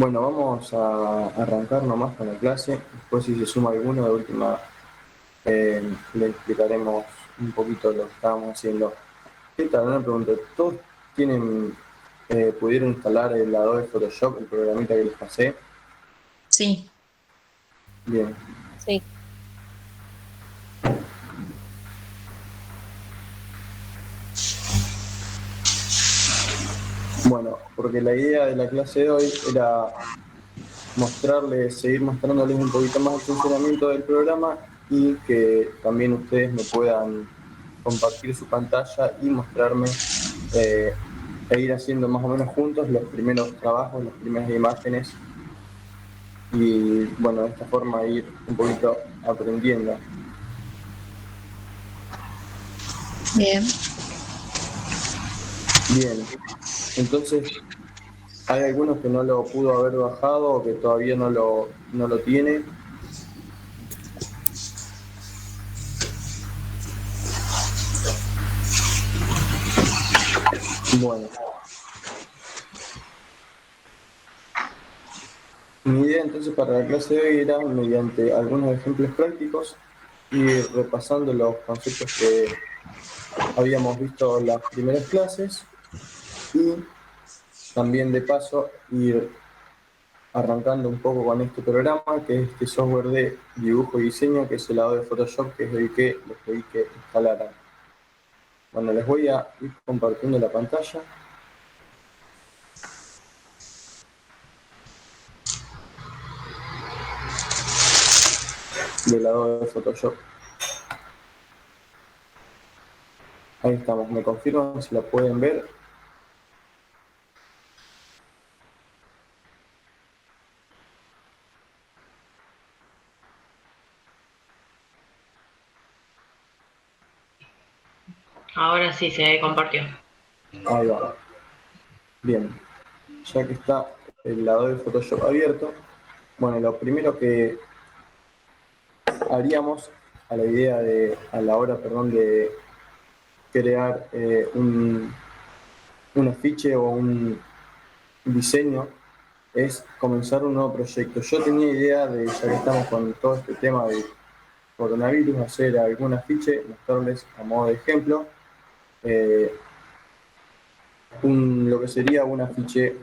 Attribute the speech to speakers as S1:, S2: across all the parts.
S1: Bueno, vamos a arrancar nomás con la clase. Después, si se suma alguno, de última le explicaremos un poquito lo que estábamos haciendo. ¿Qué tal? Una pregunta. ¿Todos pudieron instalar el Adobe Photoshop, el programita que les pasé?
S2: Sí,
S1: Bien.
S2: sí.
S1: Bueno, porque la idea de la clase de hoy era seguir mostrándoles un poquito más el funcionamiento del programa y que también ustedes me puedan compartir su pantalla y mostrarme eh, e ir haciendo más o menos juntos los primeros trabajos, las primeras imágenes y bueno, de esta forma ir un poquito aprendiendo.
S2: Bien.
S1: Bien, entonces hay algunos que no lo pudo haber bajado o que todavía no lo tiene. Bueno, mi idea entonces para la clase de hoy era, mediante algunos ejemplos prácticos, ir repasando los conceptos que habíamos visto en las primeras clases y también de paso ir arrancando un poco con este programa, que es este software de dibujo y diseño, que es el lado de Photoshop, que es el que les pedí que instalaran. Bueno, les voy a ir compartiendo la pantalla del lado de Photoshop. Ahí estamos, me confirman si la pueden ver.
S3: Ahora sí se compartió.
S1: Ahí va. Bien, ya que está el lado de Photoshop abierto, bueno, lo primero que haríamos a la hora, perdón, de crear un afiche o un diseño es comenzar un nuevo proyecto. Yo tenía idea de, ya que estamos con todo este tema de coronavirus, hacer algún afiche, mostrarles a modo de ejemplo eh, lo que sería un afiche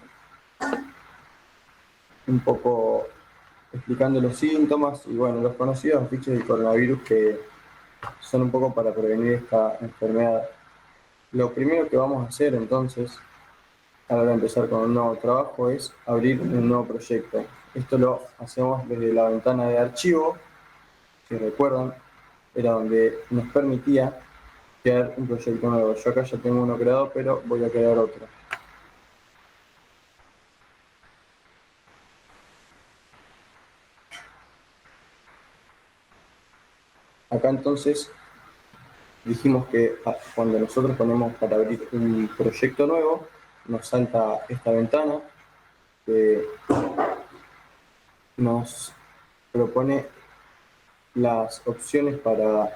S1: un poco explicando los síntomas y bueno, los conocidos afiches del coronavirus que son un poco para prevenir esta enfermedad. Lo primero que vamos a hacer entonces, a la hora de empezar con un nuevo trabajo, es abrir un nuevo proyecto. Esto lo hacemos desde la ventana de archivo, si recuerdan, era donde nos permitía crear un proyecto nuevo. Yo acá ya tengo uno creado, pero voy a crear otro. Acá entonces dijimos que cuando nosotros ponemos para abrir un proyecto nuevo, nos salta esta ventana que nos propone las opciones para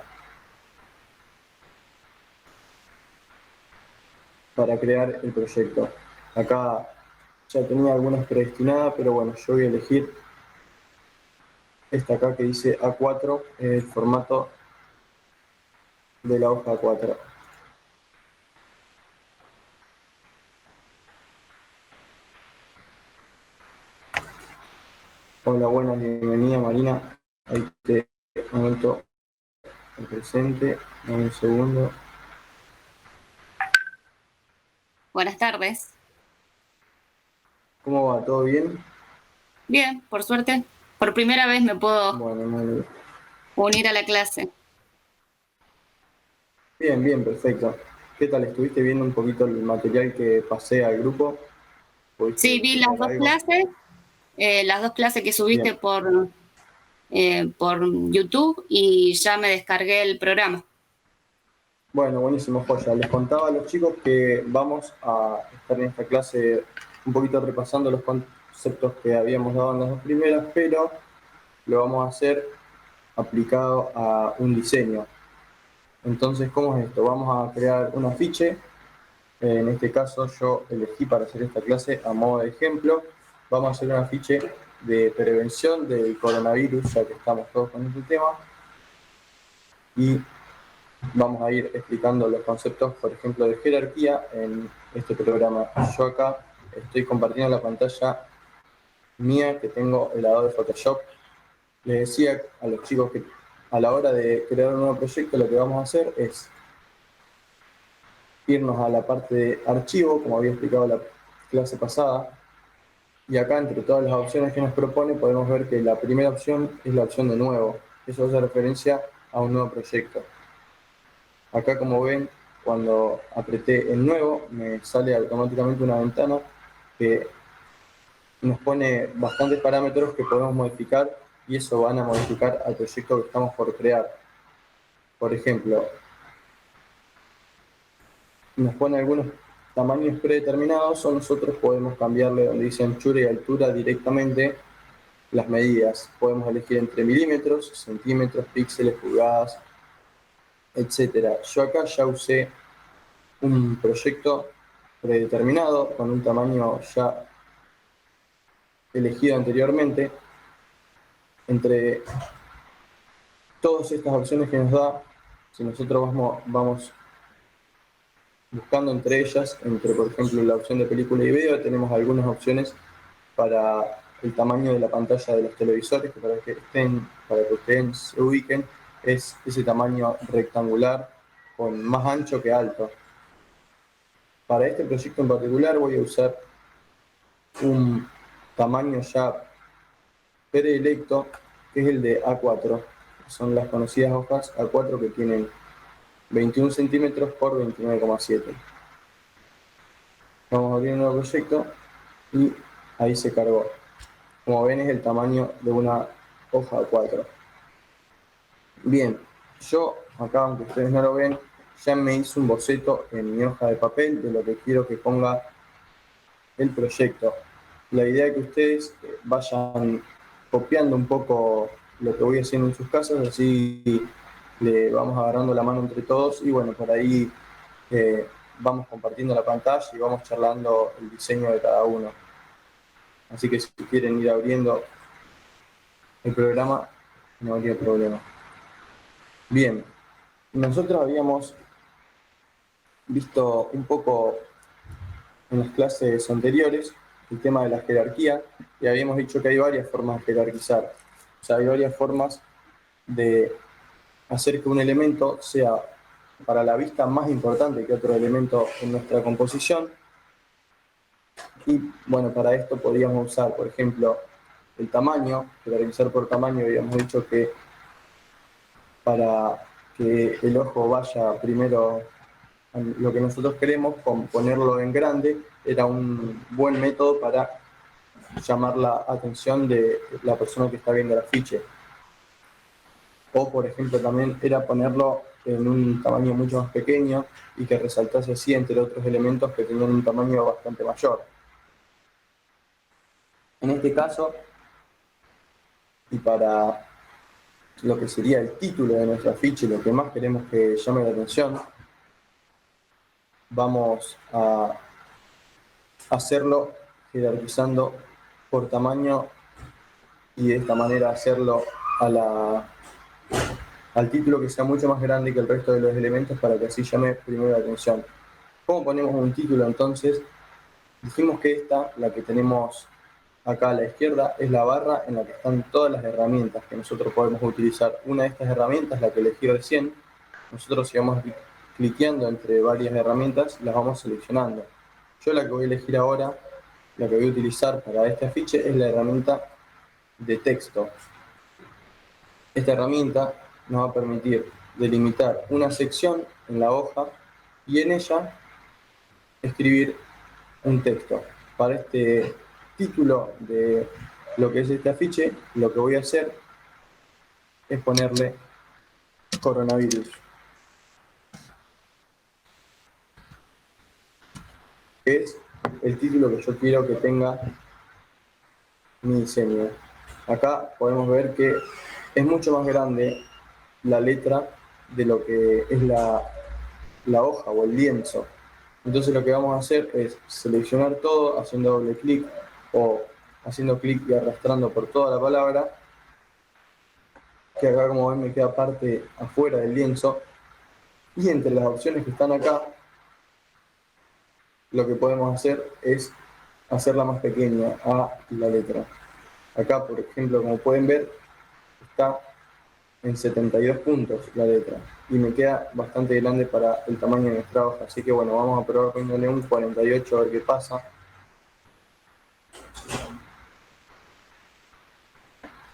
S1: crear el proyecto. Acá ya tenía algunas predestinadas, pero bueno, yo voy a elegir esta acá que dice A4, el formato de la hoja A4. Hola, buenas, bienvenida Marina. Ahí te anoto el presente, dame un segundo.
S2: Buenas tardes.
S1: ¿Cómo va? ¿Todo bien?
S2: Bien, por suerte. Por primera vez me puedo
S1: Bueno, muy bien.
S2: unir a la clase.
S1: Bien, bien, perfecto. ¿Qué tal? ¿Estuviste viendo un poquito el material que pasé al grupo?
S2: Sí,
S1: ¿Pudiste
S2: vi
S1: chequear algo?
S2: las dos clases que subiste
S1: Bien.
S2: por YouTube y ya me descargué el programa.
S1: Bueno, buenísimo, joya. Les contaba a los chicos que vamos a estar en esta clase un poquito repasando los conceptos que habíamos dado en las dos primeras, pero lo vamos a hacer aplicado a un diseño. Entonces, ¿cómo es esto? Vamos a crear un afiche. En este caso yo elegí para hacer esta clase a modo de ejemplo vamos a hacer un afiche de prevención del coronavirus, ya que estamos todos con este tema, y vamos a ir explicando los conceptos, por ejemplo, de jerarquía en este programa. Yo acá estoy compartiendo la pantalla mía que tengo el lado de Photoshop. Les decía a los chicos que a la hora de crear un nuevo proyecto lo que vamos a hacer es irnos a la parte de archivo, como había explicado la clase pasada, y acá entre todas las opciones que nos propone podemos ver que la primera opción es la opción de nuevo. Eso hace referencia a un nuevo proyecto. Acá, como ven, cuando apreté el nuevo me sale automáticamente una ventana que nos pone bastantes parámetros que podemos modificar, y eso van a modificar al proyecto que estamos por crear. Por ejemplo, nos pone algunos tamaños predeterminados, o nosotros podemos cambiarle donde dice anchura y altura directamente las medidas. Podemos elegir entre milímetros, centímetros, píxeles, pulgadas, etc. Yo acá ya usé un proyecto predeterminado con un tamaño ya elegido anteriormente. Entre todas estas opciones que nos da, si nosotros vamos buscando entre ellas, entre por ejemplo la opción de película y video, tenemos algunas opciones para el tamaño de la pantalla de los televisores, que para que ustedes se ubiquen, es ese tamaño rectangular con más ancho que alto. Para este proyecto en particular voy a usar un tamaño ya predilecto, que es el de A4. Son las conocidas hojas A4 que tienen 21 centímetros por 29,7. Vamos a abrir un nuevo proyecto y ahí se cargó. Como ven, es el tamaño de una hoja A4. Bien, yo acá, aunque ustedes no lo ven, ya me hice un boceto en mi hoja de papel de lo que quiero que ponga el proyecto. La idea es que ustedes vayan copiando un poco lo que voy haciendo en sus casas, así le vamos agarrando la mano entre todos, y bueno, por ahí vamos compartiendo la pantalla y vamos charlando el diseño de cada uno. Así que si quieren ir abriendo el programa, no habría problema. Bien, nosotros habíamos visto un poco en las clases anteriores el tema de la jerarquía, y habíamos dicho que hay varias formas de jerarquizar. O sea, hay varias formas de hacer que un elemento sea para la vista más importante que otro elemento en nuestra composición. Y bueno, para esto podríamos usar, por ejemplo, el tamaño, jerarquizar por tamaño. Habíamos dicho que para que el ojo vaya primero a lo que nosotros queremos, con ponerlo en grande, era un buen método para llamar la atención de la persona que está viendo el afiche. O, por ejemplo, también era ponerlo en un tamaño mucho más pequeño y que resaltase así entre otros elementos que tenían un tamaño bastante mayor. En este caso, y para lo que sería el título de nuestro afiche, lo que más queremos que llame la atención, vamos a hacerlo jerarquizando por tamaño, y de esta manera hacerlo al título que sea mucho más grande que el resto de los elementos, para que así llame primero la atención. ¿Cómo ponemos un título entonces? Dijimos que esta, la que tenemos acá a la izquierda, es la barra en la que están todas las herramientas que nosotros podemos utilizar. Una de estas herramientas, la que elegí recién, nosotros si vamos cliqueando entre varias herramientas, las vamos seleccionando. Yo la que voy a elegir ahora, la que voy a utilizar para este afiche, es la herramienta de texto. Esta herramienta nos va a permitir delimitar una sección en la hoja y en ella escribir un texto. Para este título de lo que es este afiche, lo que voy a hacer es ponerle coronavirus. Que es el título que yo quiero que tenga mi diseño. Acá podemos ver que es mucho más grande la letra de lo que es la hoja o el lienzo. Entonces lo que vamos a hacer es seleccionar todo haciendo doble clic, o haciendo clic y arrastrando por toda la palabra, que acá como ven me queda parte afuera del lienzo, y entre las opciones que están acá, lo que podemos hacer es hacerla más pequeña a la letra. Acá, por ejemplo, como pueden ver, está en 72 puntos la letra y me queda bastante grande para el tamaño de nuestra hoja, así que bueno, vamos a probar poniéndole un 48 a ver qué pasa.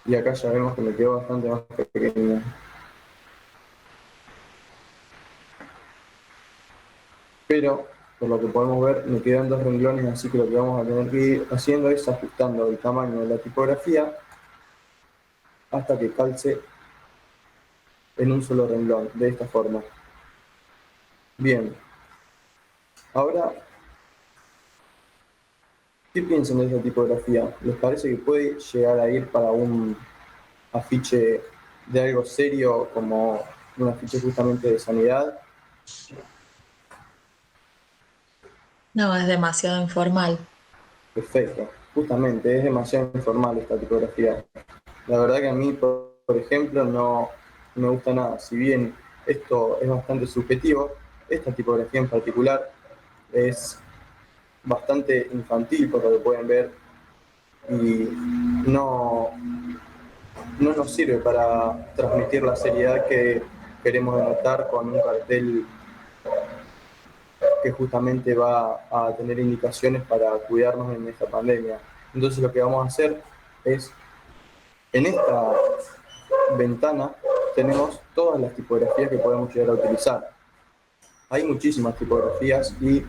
S1: Y acá ya vemos que me quedó bastante más pequeño. Pero, por lo que podemos ver, me quedan 2 renglones, así que lo que vamos a tener que ir haciendo es ajustando el tamaño de la tipografía hasta que calce en un solo renglón, de esta forma. Bien, ahora, ¿qué piensan de esta tipografía? ¿Les parece que puede llegar a ir para un afiche de algo serio como un afiche justamente de sanidad?
S4: No, es demasiado informal.
S1: Perfecto, justamente es demasiado informal esta tipografía. La verdad que a mí, por ejemplo, no me gusta nada. Si bien esto es bastante subjetivo, esta tipografía en particular es bastante infantil, por lo que pueden ver, y no, no nos sirve para transmitir la seriedad que queremos denotar con un cartel que justamente va a tener indicaciones para cuidarnos en esta pandemia. Entonces lo que vamos a hacer es, en esta ventana tenemos todas las tipografías que podemos llegar a utilizar. Hay muchísimas tipografías y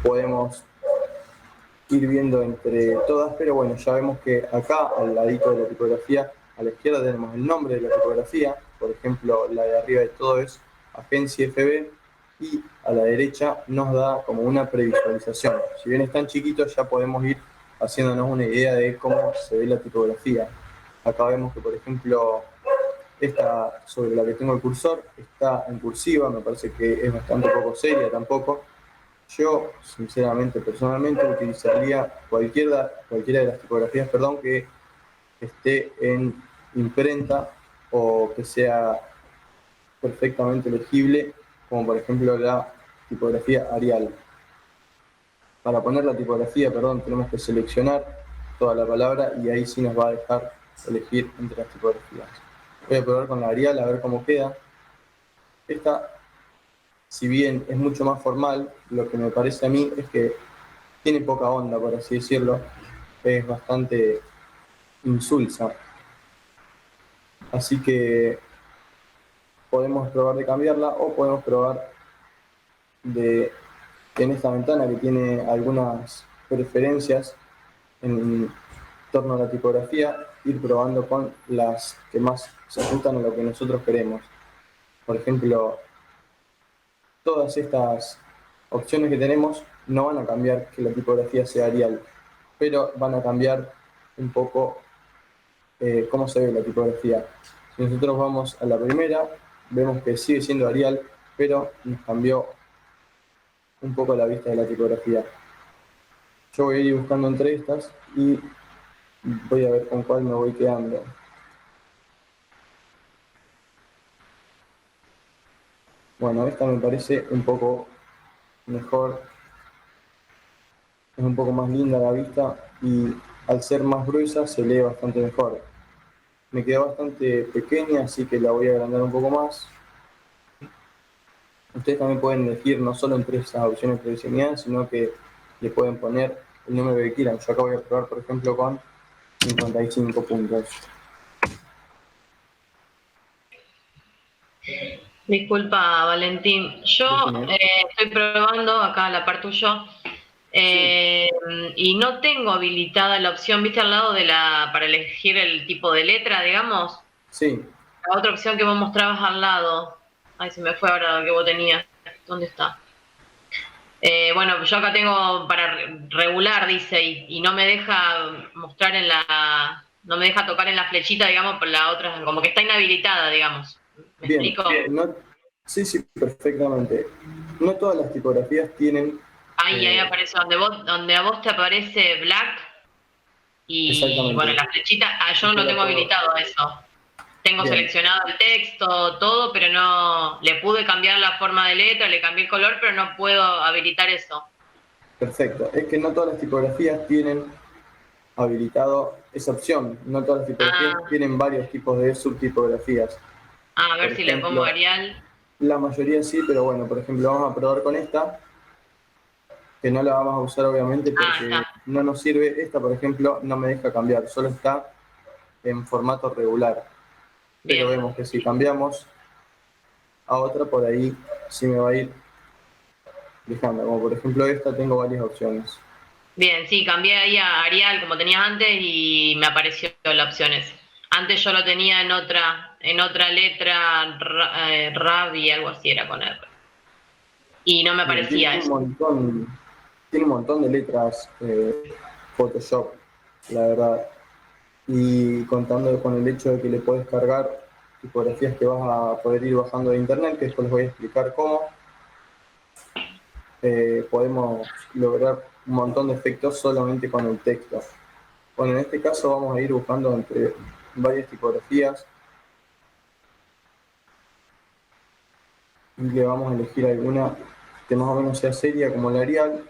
S1: podemos ir viendo entre todas, pero bueno, ya vemos que acá al ladito de la tipografía, a la izquierda tenemos el nombre de la tipografía, por ejemplo, la de arriba de todo es Agencia FB, y a la derecha nos da como una previsualización. Si bien están chiquitos, ya podemos ir haciéndonos una idea de cómo se ve la tipografía. Acá vemos que, por ejemplo, esta sobre la que tengo el cursor está en cursiva, me parece que es bastante poco seria tampoco. Yo, sinceramente, personalmente, utilizaría cualquiera de las tipografías, que esté en imprenta o que sea perfectamente legible, como por ejemplo la tipografía Arial. Para poner la tipografía, tenemos que seleccionar toda la palabra y ahí sí nos va a dejar elegir entre las tipografías. Voy a probar con la Arial a ver cómo queda. Esta, si bien es mucho más formal, lo que me parece a mí es que tiene poca onda, por así decirlo. Es bastante insulsa. Así que podemos probar de cambiarla o podemos probar de en esta ventana que tiene algunas preferencias en torno a la tipografía, ir probando con las que más se ajustan a lo que nosotros queremos. Por ejemplo, todas estas opciones que tenemos no van a cambiar que la tipografía sea Arial, pero van a cambiar un poco cómo se ve la tipografía. Si nosotros vamos a la primera, vemos que sigue siendo Arial, pero nos cambió un poco la vista de la tipografía. Yo voy a ir buscando entre estas y voy a ver con cuál me voy quedando. Bueno, esta me parece un poco mejor, es un poco más linda la vista y al ser más gruesa se lee bastante mejor. Me queda bastante pequeña, así que la voy a agrandar un poco más. Ustedes también pueden elegir no solo entre esas opciones de diseñar, sino que le pueden poner el número que quieran. Yo acá voy a probar, por ejemplo, con 55 puntos.
S3: Disculpa, Valentín. Yo estoy probando acá la par tuyo y no tengo habilitada la opción, ¿viste al lado de para elegir el tipo de letra, digamos?
S1: Sí.
S3: La otra opción que vos mostrabas al lado. Ay, se me fue ahora lo que vos tenías. ¿Dónde está? Bueno, yo acá tengo para regular, dice, y no me deja mostrar no me deja tocar en la flechita, digamos, por la otra, como que está inhabilitada, digamos. ¿Me
S1: Bien,
S3: explico?
S1: sí, perfectamente. No todas las tipografías tienen...
S3: Ahí aparece donde a vos te aparece black. Y bueno,
S1: Exactamente.
S3: la flechita, yo no
S1: Esto
S3: lo
S1: lo
S3: tengo
S1: puedo...
S3: habilitado a eso. Tengo
S1: Bien,
S3: seleccionado el texto, todo, pero no, le pude cambiar la forma de letra, le cambié el color, pero no puedo habilitar eso.
S1: perfecto. Es que no todas las tipografías tienen habilitado esa opción. No todas las tipografías
S3: Ah,
S1: tienen varios tipos de subtipografías.
S3: a
S1: Por
S3: ver si le pongo
S1: ejemplo,
S3: Arial.
S1: la mayoría sí, pero bueno, por ejemplo, vamos a probar con esta, que no la vamos a usar obviamente
S3: Ah, está,
S1: porque no nos sirve. Esta, por ejemplo, no me deja cambiar, solo está en formato regular. Pero
S3: bien.
S1: vemos que si cambiamos a otra, por ahí sí me va a ir dejando. Como por ejemplo esta, tengo varias opciones.
S3: Bien, sí, cambié ahí a Arial como tenías antes y me apareció las opciones. Antes yo lo tenía en otra letra, Rab y algo así era con R. Y no me
S1: Bien,
S3: aparecía eso.
S1: tiene un montón de letras Photoshop, la verdad. Y contando con el hecho de que le puedes cargar tipografías que vas a poder ir bajando de internet, que después les voy a explicar cómo, podemos lograr un montón de efectos solamente con el texto. Bueno, en este caso vamos a ir buscando entre varias tipografías y le vamos a elegir alguna que más o menos sea seria como la Arial,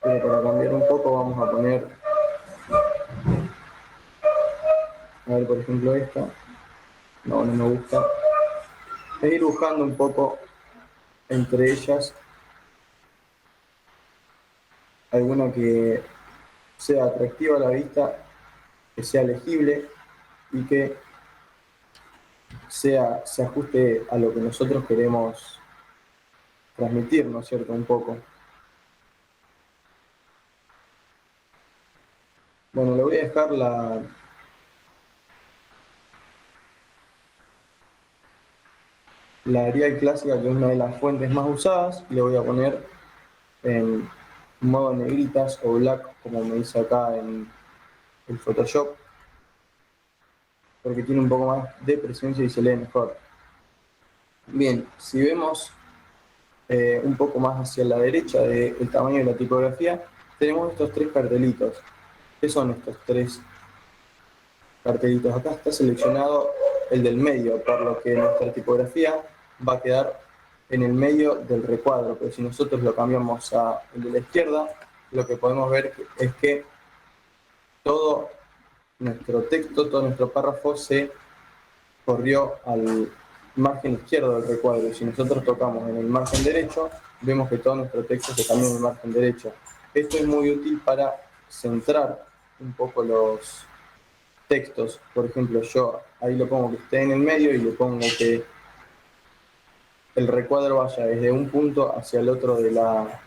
S1: pero para cambiar un poco vamos a poner, a ver por ejemplo esta, no me gusta, es ir buscando un poco entre ellas alguna que sea atractiva a la vista, que sea legible y que se ajuste a lo que nosotros queremos transmitir, ¿no es cierto? Un poco. Bueno, le voy a dejar la Arial clásica, que es una de las fuentes más usadas, y le voy a poner en modo negritas o black, como me dice acá en el Photoshop, porque tiene un poco más de presencia y se lee mejor. Bien, si vemos un poco más hacia la derecha del tamaño de la tipografía, tenemos estos tres cartelitos. ¿Qué son estos tres cartelitos? Acá está seleccionado el del medio, por lo que nuestra tipografía va a quedar en el medio del recuadro, pero si nosotros lo cambiamos a el de la izquierda, lo que podemos ver es que todo nuestro texto, todo nuestro párrafo se corrió al margen izquierdo del recuadro. Y si nosotros tocamos en el margen derecho, vemos que todo nuestro texto se cambia en el margen derecho. Esto es muy útil para centrar un poco los textos. Por ejemplo, yo ahí lo pongo que esté en el medio y le pongo que el recuadro vaya desde un punto hacia el otro de la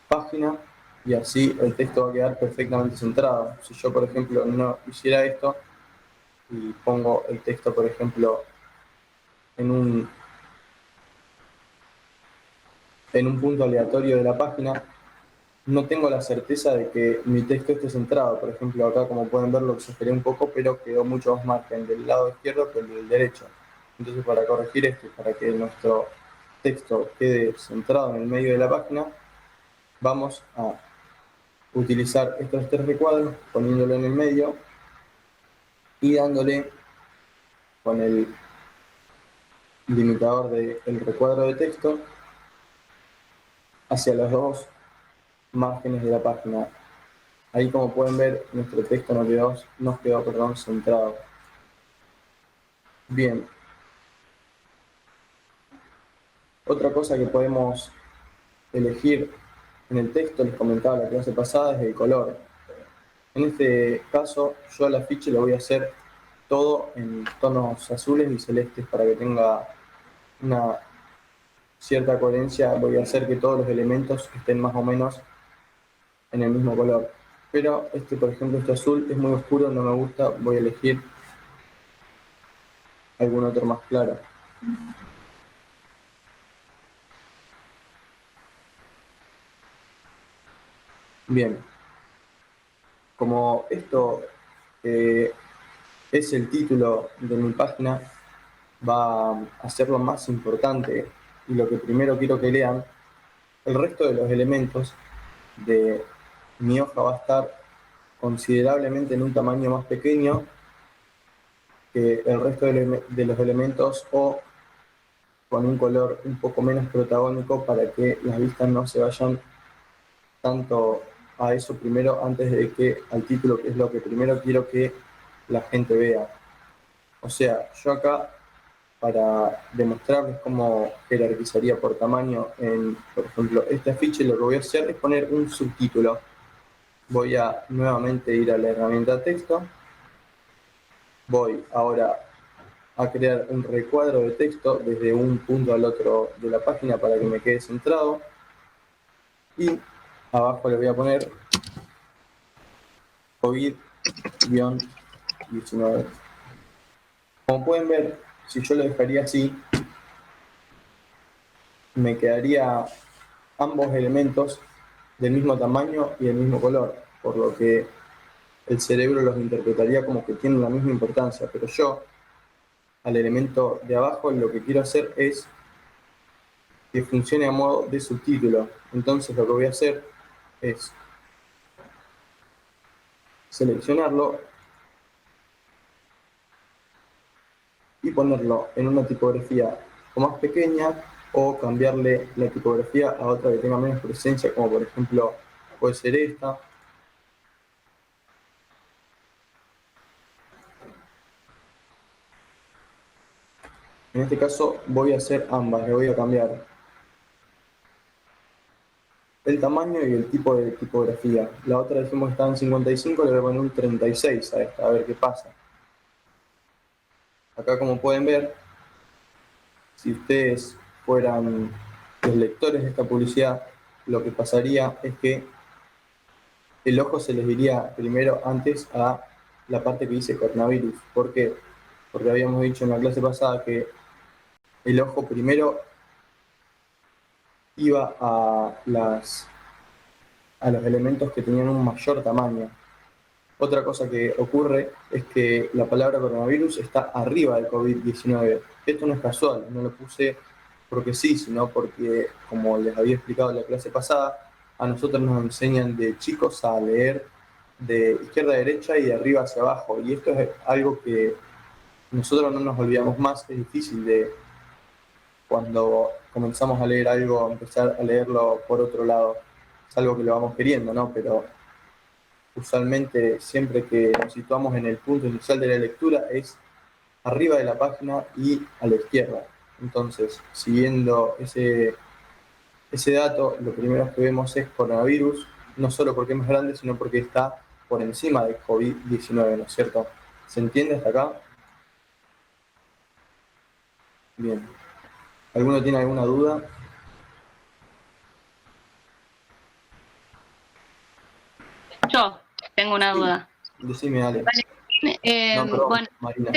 S1: página y así el texto va a quedar perfectamente centrado. Si yo, por ejemplo, no hiciera esto y pongo el texto, por ejemplo, en en un punto aleatorio de la página, no tengo la certeza de que mi texto esté centrado. Por ejemplo, acá como pueden ver lo exageré un poco, pero quedó mucho más margen del lado izquierdo que el del derecho. Entonces, para corregir esto y para que nuestro texto quede centrado en el medio de la página, vamos a utilizar estos tres recuadros, poniéndolo en el medio y dándole con el limitador del recuadro de texto hacia los dos márgenes de la página. Ahí como pueden ver, nuestro texto nos quedó centrado. Bien, otra cosa que podemos elegir en el texto, les comentaba la clase pasada, es el color. En este caso, yo al afiche lo voy a hacer todo en tonos azules y celestes para que tenga una cierta coherencia. Voy a hacer que todos los elementos estén más o menos en el mismo color. Pero este, por ejemplo, este azul es muy oscuro, no me gusta, voy a elegir algún otro más claro. Bien, como esto eh, es el título de mi página, va a ser lo más importante y lo que primero quiero que lean. El resto de los elementos de mi hoja va a estar considerablemente en un tamaño más pequeño que el resto de los elementos o con un color un poco menos protagónico para que las vistas no se vayan tanto a eso primero antes de que al título, que es lo que primero quiero que la gente vea. O sea, yo acá, para demostrarles cómo jerarquizaría por tamaño en, por ejemplo, este afiche, lo que voy a hacer es poner un subtítulo. Voy a nuevamente ir a la herramienta texto. Voy ahora a crear un recuadro de texto desde un punto al otro de la página para que me quede centrado. Y abajo le voy a poner COVID-19. Como pueden ver, si yo lo dejaría así, me quedaría ambos elementos del mismo tamaño y del mismo color, por lo que el cerebro los interpretaría como que tienen la misma importancia, pero yo, al elemento de abajo, lo que quiero hacer es que funcione a modo de subtítulo. Entonces lo que voy a hacer es seleccionarlo y ponerlo en una tipografía o más pequeña o cambiarle la tipografía a otra que tenga menos presencia, como por ejemplo puede ser esta. En este caso voy a hacer ambas, le voy a cambiar el tamaño y el tipo de tipografía. La otra dijimos que estaba en 55, le voy a poner un 36 a esta, a ver qué pasa. Acá como pueden ver, si ustedes fueran los lectores de esta publicidad, lo que pasaría es que el ojo se les diría primero antes a la parte que dice coronavirus. ¿Por qué? Porque habíamos dicho en la clase pasada que el ojo primero iba a los elementos que tenían un mayor tamaño. Otra cosa que ocurre es que la palabra coronavirus está arriba del COVID-19. Esto no es casual, no lo puse porque sí, sino porque, como les había explicado en la clase pasada, a nosotros nos enseñan de chicos a leer de izquierda a derecha y de arriba hacia abajo. Y esto es algo que nosotros no nos olvidamos más. Es difícil de, cuando comenzamos a leer algo, empezar a leerlo por otro lado. Es algo que lo vamos queriendo, ¿no? Pero usualmente siempre que nos situamos en el punto inicial de la lectura es arriba de la página y a la izquierda. Entonces, siguiendo ese dato, lo primero que vemos es coronavirus, no solo porque es más grande, sino porque está por encima del COVID-19, ¿no es cierto? ¿Se entiende hasta acá? Bien. ¿Alguno tiene alguna duda?
S2: Yo tengo una
S1: Sí.
S2: duda.
S1: Decime, Ale. No, perdón,
S2: Bueno,
S1: Marina.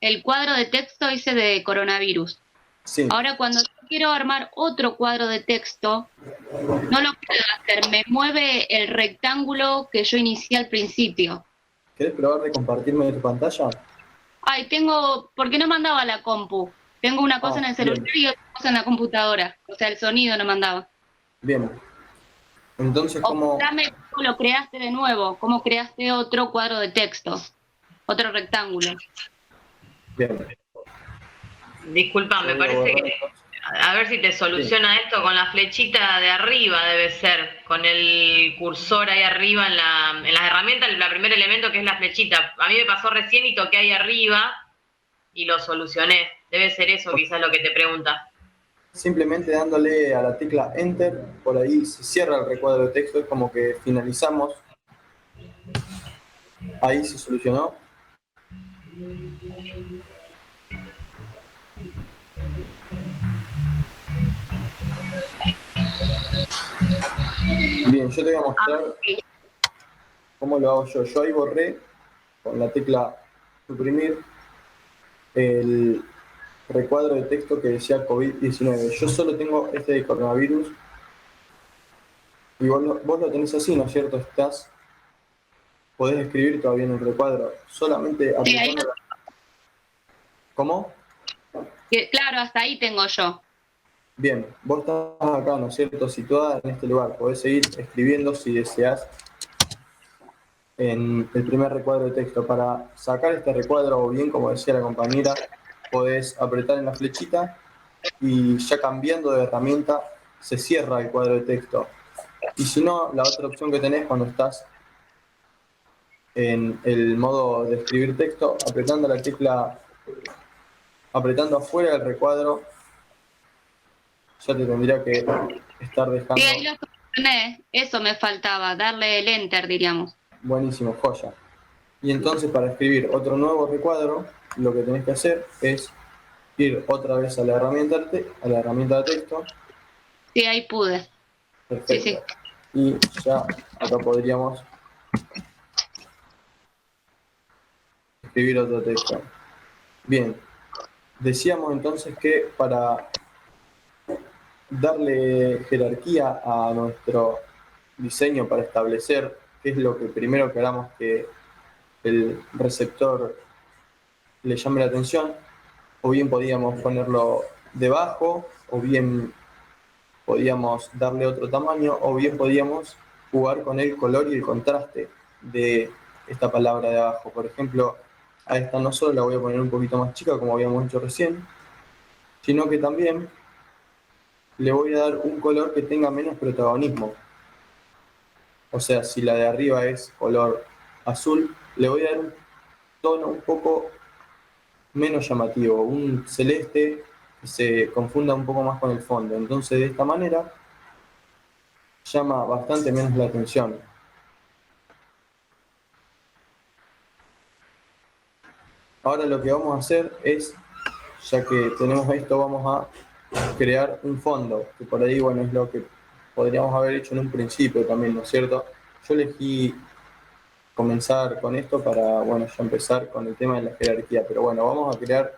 S2: el cuadro de texto dice de coronavirus.
S1: Sí.
S2: Ahora, cuando yo quiero armar otro cuadro de texto, no lo puedo hacer. Me mueve el rectángulo que yo inicié al principio.
S1: ¿Querés probar de compartirme tu pantalla?
S2: Ay, porque no mandaba la compu. Tengo una cosa en el celular
S1: Bien.
S2: y otra cosa en la computadora. O sea, el sonido no mandaba.
S1: Bien. Entonces,
S2: O
S1: ¿cómo?
S2: dame cómo lo creaste de nuevo, cómo creaste otro cuadro de texto, otro rectángulo.
S1: Bien.
S3: Disculpa, me
S1: Yo voy a
S3: parece
S1: borrar
S3: que,
S1: entonces.
S3: a ver si te soluciona esto con la flechita de arriba, debe ser, con el cursor ahí arriba en las herramientas, el primer elemento que es la flechita. A mí me pasó recién y toqué ahí arriba y lo solucioné. Debe ser eso quizás lo que te pregunta.
S1: Simplemente dándole a la tecla Enter, por ahí se cierra el recuadro de texto, es como que finalizamos. Ahí se solucionó. Bien, yo te voy a mostrar cómo lo hago yo. Yo ahí borré con la tecla suprimir el recuadro de texto que decía COVID-19. Yo solo tengo este de coronavirus y vos lo tenés así, ¿no es cierto? Podés escribir todavía en el recuadro, solamente
S2: Sí, ahí
S1: apretando ¿Cómo?
S2: claro, hasta ahí tengo yo.
S1: Bien, vos estás acá, ¿no es cierto?, situada en este lugar. Podés seguir escribiendo si deseas en el primer recuadro de texto. Para sacar este recuadro, o bien, como decía la compañera, podés apretar en la flechita y ya cambiando de herramienta se cierra el cuadro de texto. Y si no, la otra opción que tenés cuando estás en el modo de escribir texto, apretando la tecla, apretando afuera del recuadro, ya te tendría que estar
S2: Sí, ahí
S1: dejando.
S2: lo solucioné, eso me faltaba, darle el enter, diríamos.
S1: Buenísimo, joya. Y entonces para escribir otro nuevo recuadro, lo que tenés que hacer es ir otra vez a la herramienta de texto.
S2: Sí, ahí pude. Sí,
S1: Perfecto.
S2: sí.
S1: Y ya acá podríamos escribir otro texto. Bien, decíamos entonces que para darle jerarquía a nuestro diseño, para establecer qué es lo que primero queramos que el receptor le llame la atención, o bien podíamos ponerlo debajo, o bien podíamos darle otro tamaño, o bien podíamos jugar con el color y el contraste de esta palabra de abajo. Por ejemplo, a esta no solo la voy a poner un poquito más chica, como habíamos hecho recién, sino que también le voy a dar un color que tenga menos protagonismo. O sea, si la de arriba es color azul, le voy a dar un tono un poco menos llamativo, un celeste que se confunda un poco más con el fondo. Entonces, de esta manera, llama bastante menos la atención. Ahora lo que vamos a hacer es, ya que tenemos esto, vamos a crear un fondo, que por ahí, bueno, es lo que podríamos haber hecho en un principio también, ¿no es cierto? Yo elegí comenzar con esto para, bueno, ya empezar con el tema de la jerarquía, pero bueno, vamos a crear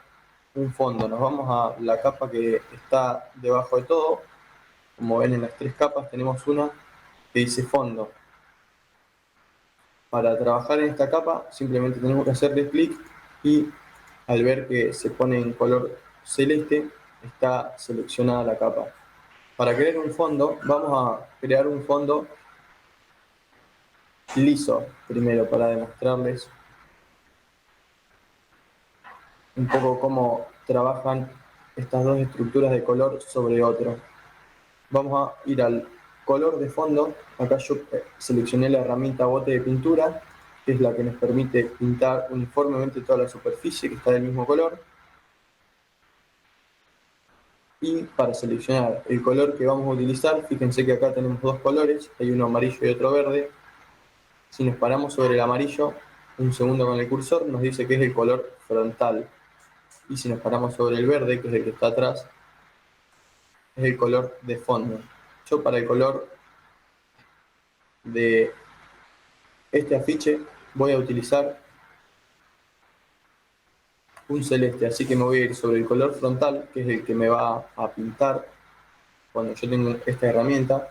S1: un fondo, nos vamos a la capa que está debajo de todo. Como ven, en las tres capas tenemos una que dice fondo. Para trabajar en esta capa simplemente tenemos que hacerle clic y al ver que se pone en color celeste está seleccionada la capa. Para crear un fondo vamos a crear un fondo liso primero para demostrarles un poco cómo trabajan estas dos estructuras de color sobre otro. Vamos a ir al color de fondo. Acá yo seleccioné la herramienta bote de pintura, que es la que nos permite pintar uniformemente toda la superficie que está del mismo color. Y para seleccionar el color que vamos a utilizar, fíjense que acá tenemos dos colores, hay uno amarillo y otro verde. Si nos paramos sobre el amarillo, un segundo con el cursor, nos dice que es el color frontal. Y si nos paramos sobre el verde, que es el que está atrás, es el color de fondo. Yo para el color de este afiche voy a utilizar un celeste, así que me voy a ir sobre el color frontal, que es el que me va a pintar cuando yo tengo esta herramienta,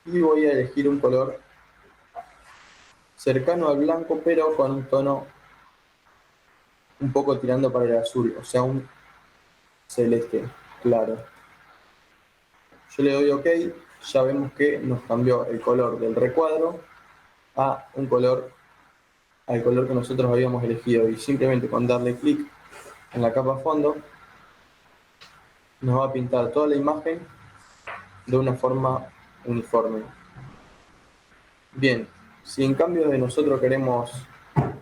S1: y voy a elegir un color cercano al blanco, pero con un tono un poco tirando para el azul, o sea, un celeste claro. Yo le doy OK, ya vemos que nos cambió el color del recuadro a un color, al color que nosotros habíamos elegido, y simplemente con darle clic en la capa fondo nos va a pintar toda la imagen de una forma uniforme. Bien, si en cambio de nosotros queremos,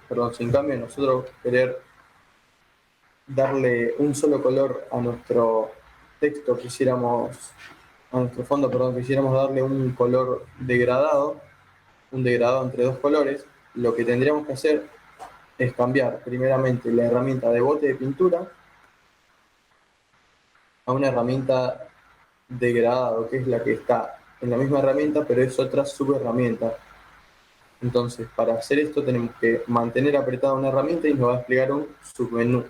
S1: perdón, si en cambio de nosotros querer darle un solo color a nuestro texto, quisiéramos, a nuestro fondo, perdón, quisiéramos darle un color degradado, un degradado entre dos colores, lo que tendríamos que hacer es cambiar primeramente la herramienta de bote de pintura a una herramienta degradado, que es la que está en la misma herramienta, pero es otra subherramienta. Entonces, para hacer esto tenemos que mantener apretada una herramienta y nos va a desplegar un submenú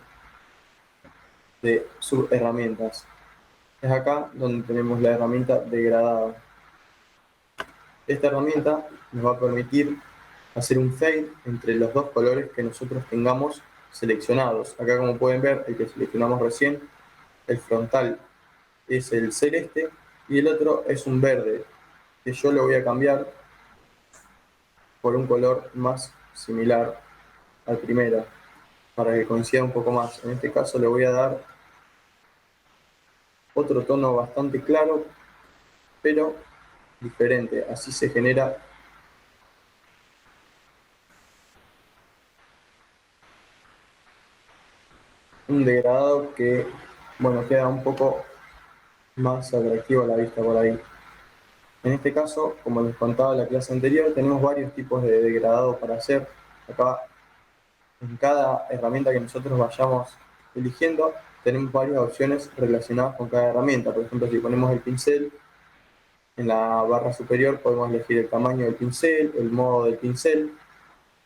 S1: de subherramientas. Es acá donde tenemos la herramienta degradado. Esta herramienta nos va a permitir hacer un fade entre los dos colores que nosotros tengamos seleccionados. Acá, como pueden ver, el que seleccionamos recién, el frontal, es el celeste y el otro es un verde, que yo lo voy a cambiar por un color más similar al primero, para que coincida un poco más. En este caso le voy a dar otro tono bastante claro, pero diferente. Así se genera un degradado que, bueno, queda un poco más atractivo a la vista por ahí. En este caso, como les contaba en la clase anterior, tenemos varios tipos de degradado para hacer. Acá, en cada herramienta que nosotros vayamos eligiendo, tenemos varias opciones relacionadas con cada herramienta. Por ejemplo, si ponemos el pincel, en la barra superior podemos elegir el tamaño del pincel, el modo del pincel,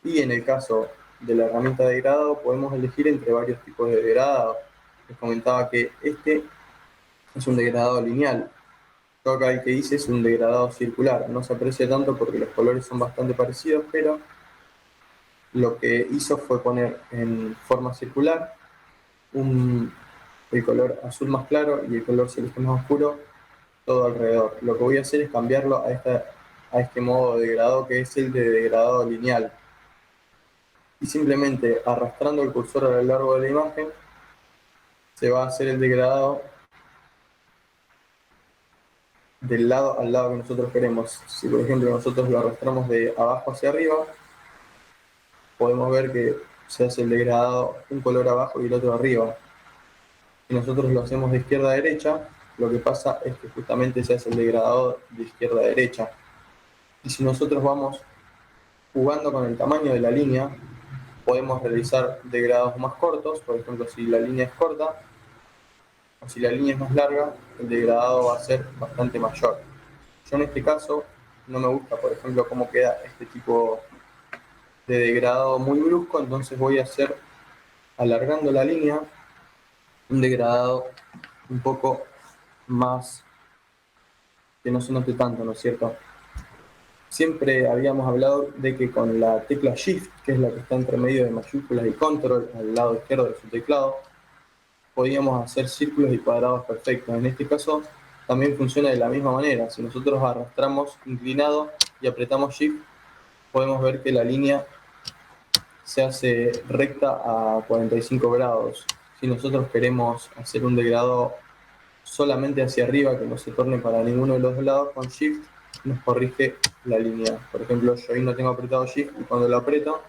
S1: y en el caso de la herramienta de degradado podemos elegir entre varios tipos de degradado. Les comentaba que este es un degradado lineal. Yo acá el que hice es un degradado circular. No se aprecia tanto porque los colores son bastante parecidos, pero lo que hizo fue poner en forma circular el color azul más claro y el color celeste más oscuro todo alrededor. Lo que voy a hacer es cambiarlo a este modo de degradado, que es el de degradado lineal. Y simplemente arrastrando el cursor a lo largo de la imagen se va a hacer el degradado del lado al lado que nosotros queremos. Si por ejemplo nosotros lo arrastramos de abajo hacia arriba, podemos ver que se hace el degradado un color abajo y el otro arriba. Si nosotros lo hacemos de izquierda a derecha, lo que pasa es que justamente se hace el degradado de izquierda a derecha. Y si nosotros vamos jugando con el tamaño de la línea, podemos realizar degradados más cortos. Por ejemplo, si la línea es corta o si la línea es más larga, el degradado va a ser bastante mayor. Yo en este caso no me gusta, por ejemplo, cómo queda este tipo de degradado muy brusco, entonces voy a hacer, alargando la línea, un degradado un poco más que no se note tanto, ¿no es cierto? Siempre habíamos hablado de que con la tecla Shift, que es la que está entre medio de mayúsculas y Control, al lado izquierdo de su teclado, podíamos hacer círculos y cuadrados perfectos. En este caso también funciona de la misma manera. Si nosotros arrastramos inclinado y apretamos Shift, podemos ver que la línea se hace recta a 45 grados. Si nosotros queremos hacer un degradado solamente hacia arriba, que no se torne para ninguno de los dos lados, con Shift nos corrige la línea. Por ejemplo, yo ahí no tengo apretado Shift y cuando lo aprieto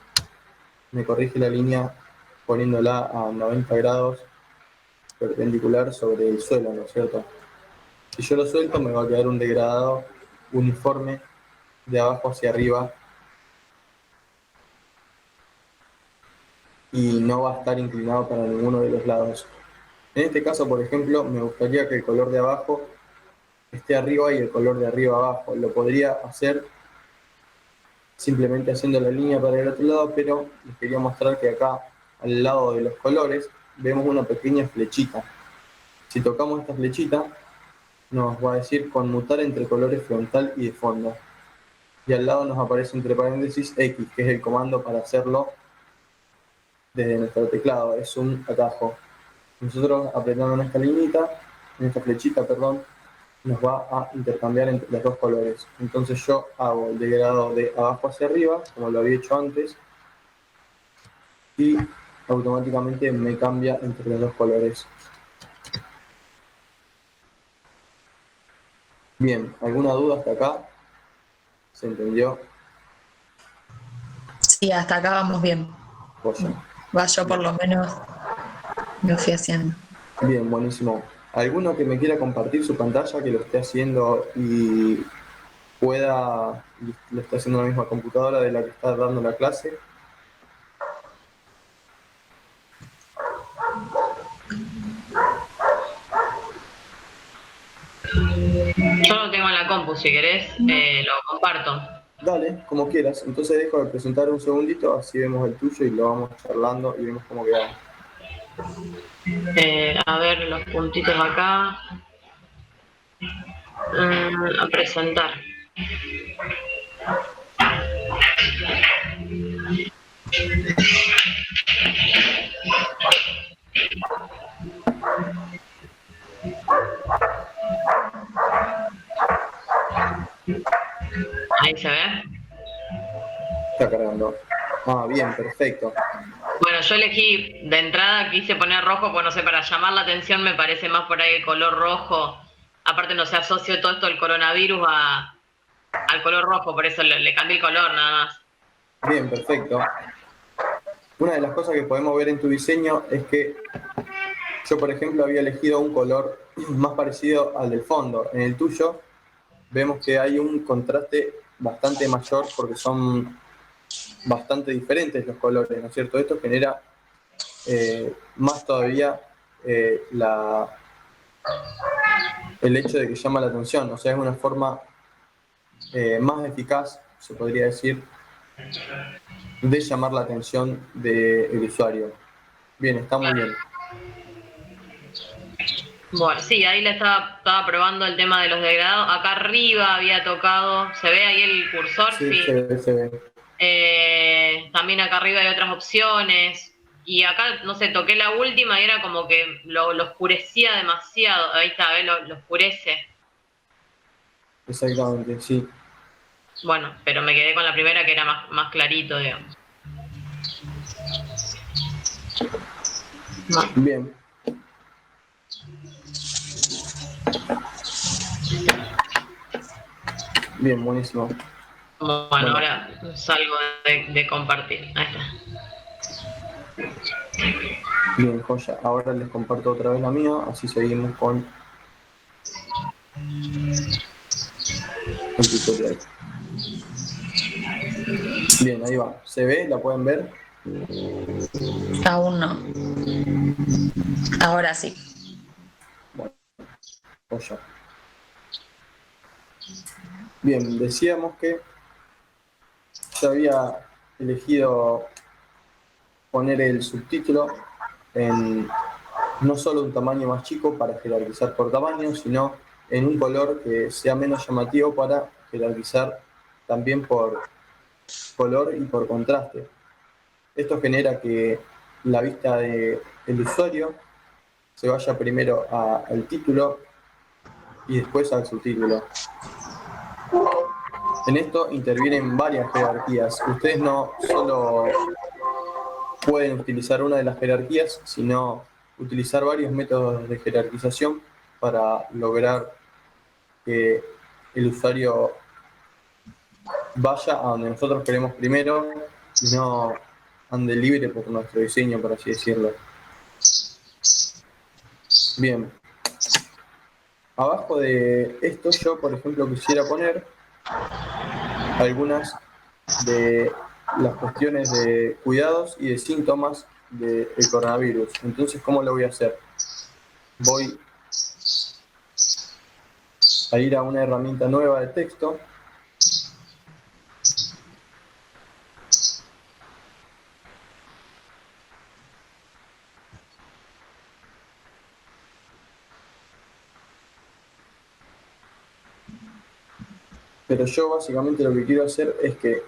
S1: me corrige la línea poniéndola a 90 grados perpendicular sobre el suelo, ¿no es cierto? Si yo lo suelto me va a quedar un degradado uniforme de abajo hacia arriba y no va a estar inclinado para ninguno de los lados. En este caso, por ejemplo, me gustaría que el color de abajo esté arriba y el color de arriba abajo. Lo podría hacer simplemente haciendo la línea para el otro lado, pero les quería mostrar que acá, al lado de los colores, vemos una pequeña flechita. Si tocamos esta flechita, nos va a decir conmutar entre colores frontal y de fondo. Y al lado nos aparece entre paréntesis X, que es el comando para hacerlo desde nuestro teclado. Es un atajo. Nosotros apretando en esta liñita, en esta flechita, perdón, nos va a intercambiar entre los dos colores. Entonces yo hago el degradado de abajo hacia arriba, como lo había hecho antes, y automáticamente me cambia entre los dos colores. Bien, ¿alguna duda hasta acá? ¿Se entendió?
S4: Sí, hasta acá vamos bien. Va, yo por lo menos lo fui haciendo.
S1: Bien, buenísimo. ¿Alguno que me quiera compartir su pantalla, que lo esté haciendo y pueda, lo esté haciendo en la misma computadora de la que está dando la clase?
S3: Yo lo tengo en la compu, si querés, lo comparto.
S1: Dale, como quieras. Entonces dejo de presentar un segundito, así vemos el tuyo y lo vamos charlando y vemos cómo quedamos.
S3: A ver los puntitos acá. A presentar.
S1: Está cargando. Ah, bien, perfecto.
S3: Bueno, yo elegí de entrada, quise poner rojo, pues no sé, para llamar la atención me parece más por ahí el color rojo. Aparte no se asocio todo esto del coronavirus al color rojo, por eso le cambié el color nada más.
S1: Bien, perfecto. Una de las cosas que podemos ver en tu diseño es que yo, por ejemplo, había elegido un color más parecido al del fondo. En el tuyo vemos que hay un contraste bastante mayor porque son bastante diferentes los colores, ¿no es cierto? Esto genera más todavía el hecho de que llama la atención, o sea, es una forma más eficaz, se podría decir, de llamar la atención del usuario. Bien, está muy bien.
S3: Bueno, sí, ahí le estaba probando el tema de los degradados. Acá arriba había tocado, ¿se ve ahí el cursor?
S1: Sí,
S3: Sí.
S1: se ve.
S3: También acá arriba hay otras opciones. Y acá, no sé, toqué la última y era como que lo oscurecía demasiado. Ahí está, ¿ves? Lo oscurece.
S1: Exactamente, sí.
S3: Bueno, pero me quedé con la primera que era más clarito, digamos. No.
S1: Bien. Bien, buenísimo.
S3: Bueno, ahora salgo de compartir. Ahí está.
S1: Bien, joya. Ahora les comparto otra vez la mía, así seguimos con el tutorial. Bien, ahí va. ¿Se ve? ¿La pueden ver?
S4: Aún no. Ahora sí.
S1: Bueno, joya. Bien, decíamos que yo había elegido poner el subtítulo en no solo un tamaño más chico para jerarquizar por tamaño, sino en un color que sea menos llamativo para jerarquizar también por color y por contraste. Esto genera que la vista del usuario se vaya primero al título y después al subtítulo. En esto intervienen varias jerarquías. Ustedes no solo pueden utilizar una de las jerarquías, sino utilizar varios métodos de jerarquización para lograr que el usuario vaya a donde nosotros queremos primero y no ande libre por nuestro diseño, por así decirlo. Bien. Abajo de esto yo, por ejemplo, quisiera poner algunas de las cuestiones de cuidados y de síntomas del coronavirus. Entonces, ¿cómo lo voy a hacer? Voy a ir a una herramienta nueva de texto. Pero yo básicamente lo que quiero hacer es que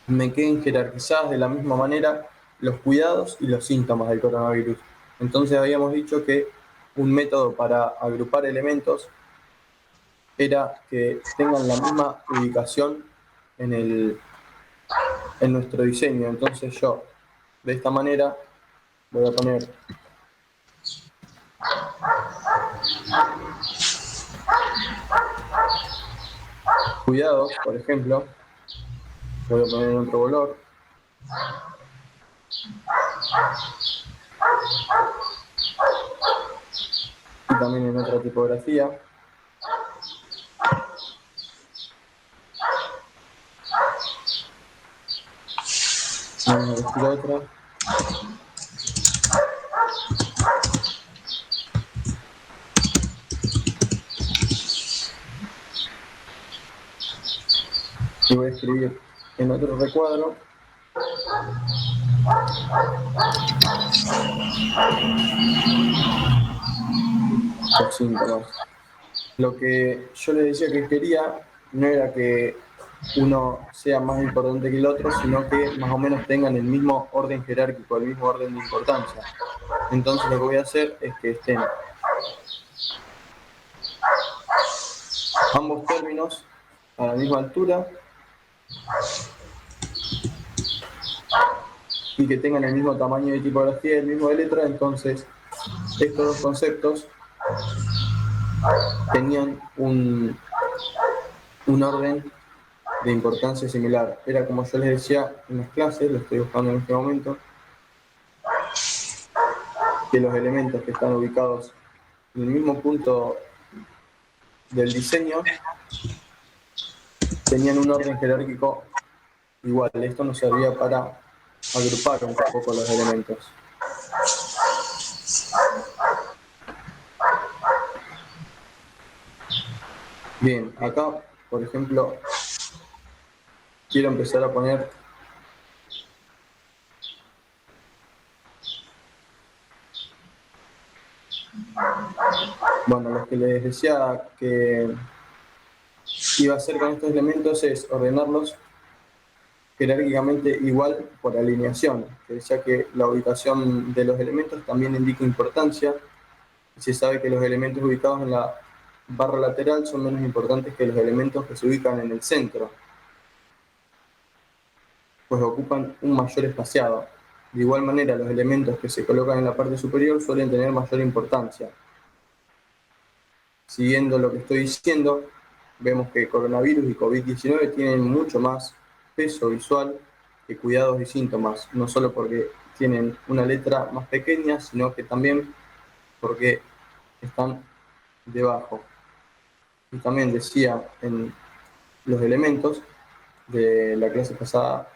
S1: me queden jerarquizadas de la misma manera los cuidados y los síntomas del coronavirus. Entonces habíamos dicho que un método para agrupar elementos era que tengan la misma ubicación en nuestro diseño. Entonces yo, de esta manera, voy a poner cuidados, por ejemplo, voy a poner en otro color. Y también en otra tipografía. Vamos a elegir otra. Y voy a escribir en otro recuadro los síntomas. Lo que yo les decía que quería no era que uno sea más importante que el otro, sino que más o menos tengan el mismo orden jerárquico, el mismo orden de importancia. Entonces lo que voy a hacer es que estén ambos términos a la misma altura y que tengan el mismo tamaño de tipografía y el mismo de letra. Entonces, estos dos conceptos tenían un orden de importancia similar. Era como yo les decía en las clases, lo estoy buscando en este momento, que los elementos que están ubicados en el mismo punto del diseño tenían un orden jerárquico igual. Esto nos servía para agrupar un poco los elementos. Bien, acá, por ejemplo, quiero empezar a poner bueno, lo que les decía que iba a hacer con estos elementos es ordenarlos jerárquicamente igual por alineación, que decía que la ubicación de los elementos también indica importancia, y se sabe que los elementos ubicados en la barra lateral son menos importantes que los elementos que se ubican en el centro, pues ocupan un mayor espaciado. De igual manera, los elementos que se colocan en la parte superior suelen tener mayor importancia. Siguiendo lo que estoy diciendo, vemos que coronavirus y COVID-19 tienen mucho más peso visual que cuidados y síntomas, no solo porque tienen una letra más pequeña, sino que también porque están debajo. Y también decía en los elementos de la clase pasada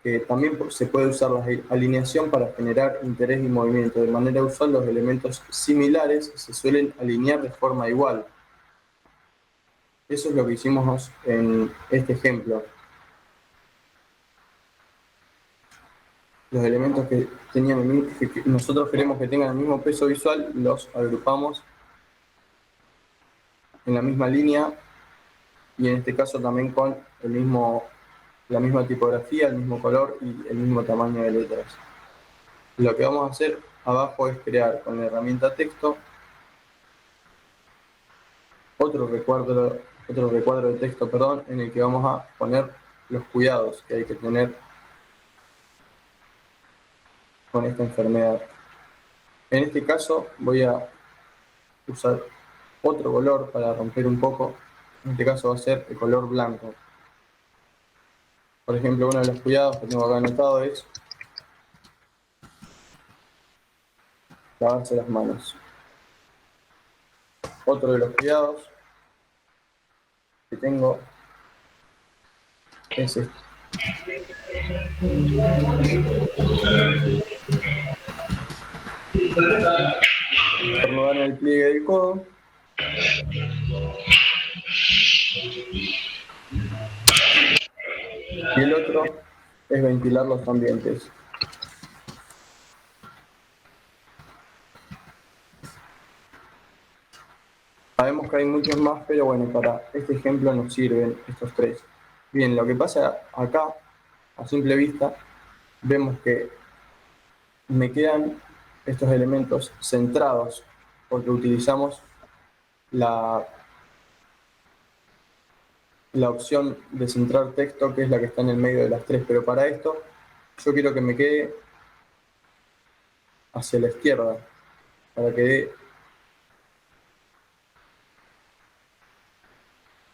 S1: que también se puede usar la alineación para generar interés y movimiento. De manera usual, los elementos similares se suelen alinear de forma igual. Eso es lo que hicimos en este ejemplo. Los elementos que nosotros queremos que tengan el mismo peso visual, los agrupamos en la misma línea y en este caso también con la misma tipografía, el mismo color y el mismo tamaño de letras. Lo que vamos a hacer abajo es crear con la herramienta texto otro recuadro de texto, en el que vamos a poner los cuidados que hay que tener con esta enfermedad. En este caso voy a usar otro color para romper un poco. En este caso va a ser el color blanco. Por ejemplo, uno de los cuidados que tengo acá anotado es lavarse las manos. Otro de los cuidados que tengo es este. Estornudar en el pliegue del codo. Y el otro es ventilar los ambientes. Sabemos que hay muchos más, pero bueno, para este ejemplo nos sirven estos tres. Bien, lo que pasa acá, a simple vista, vemos que me quedan estos elementos centrados, porque utilizamos la opción de centrar texto, que es la que está en el medio de las tres, pero para esto yo quiero que me quede hacia la izquierda, para que dé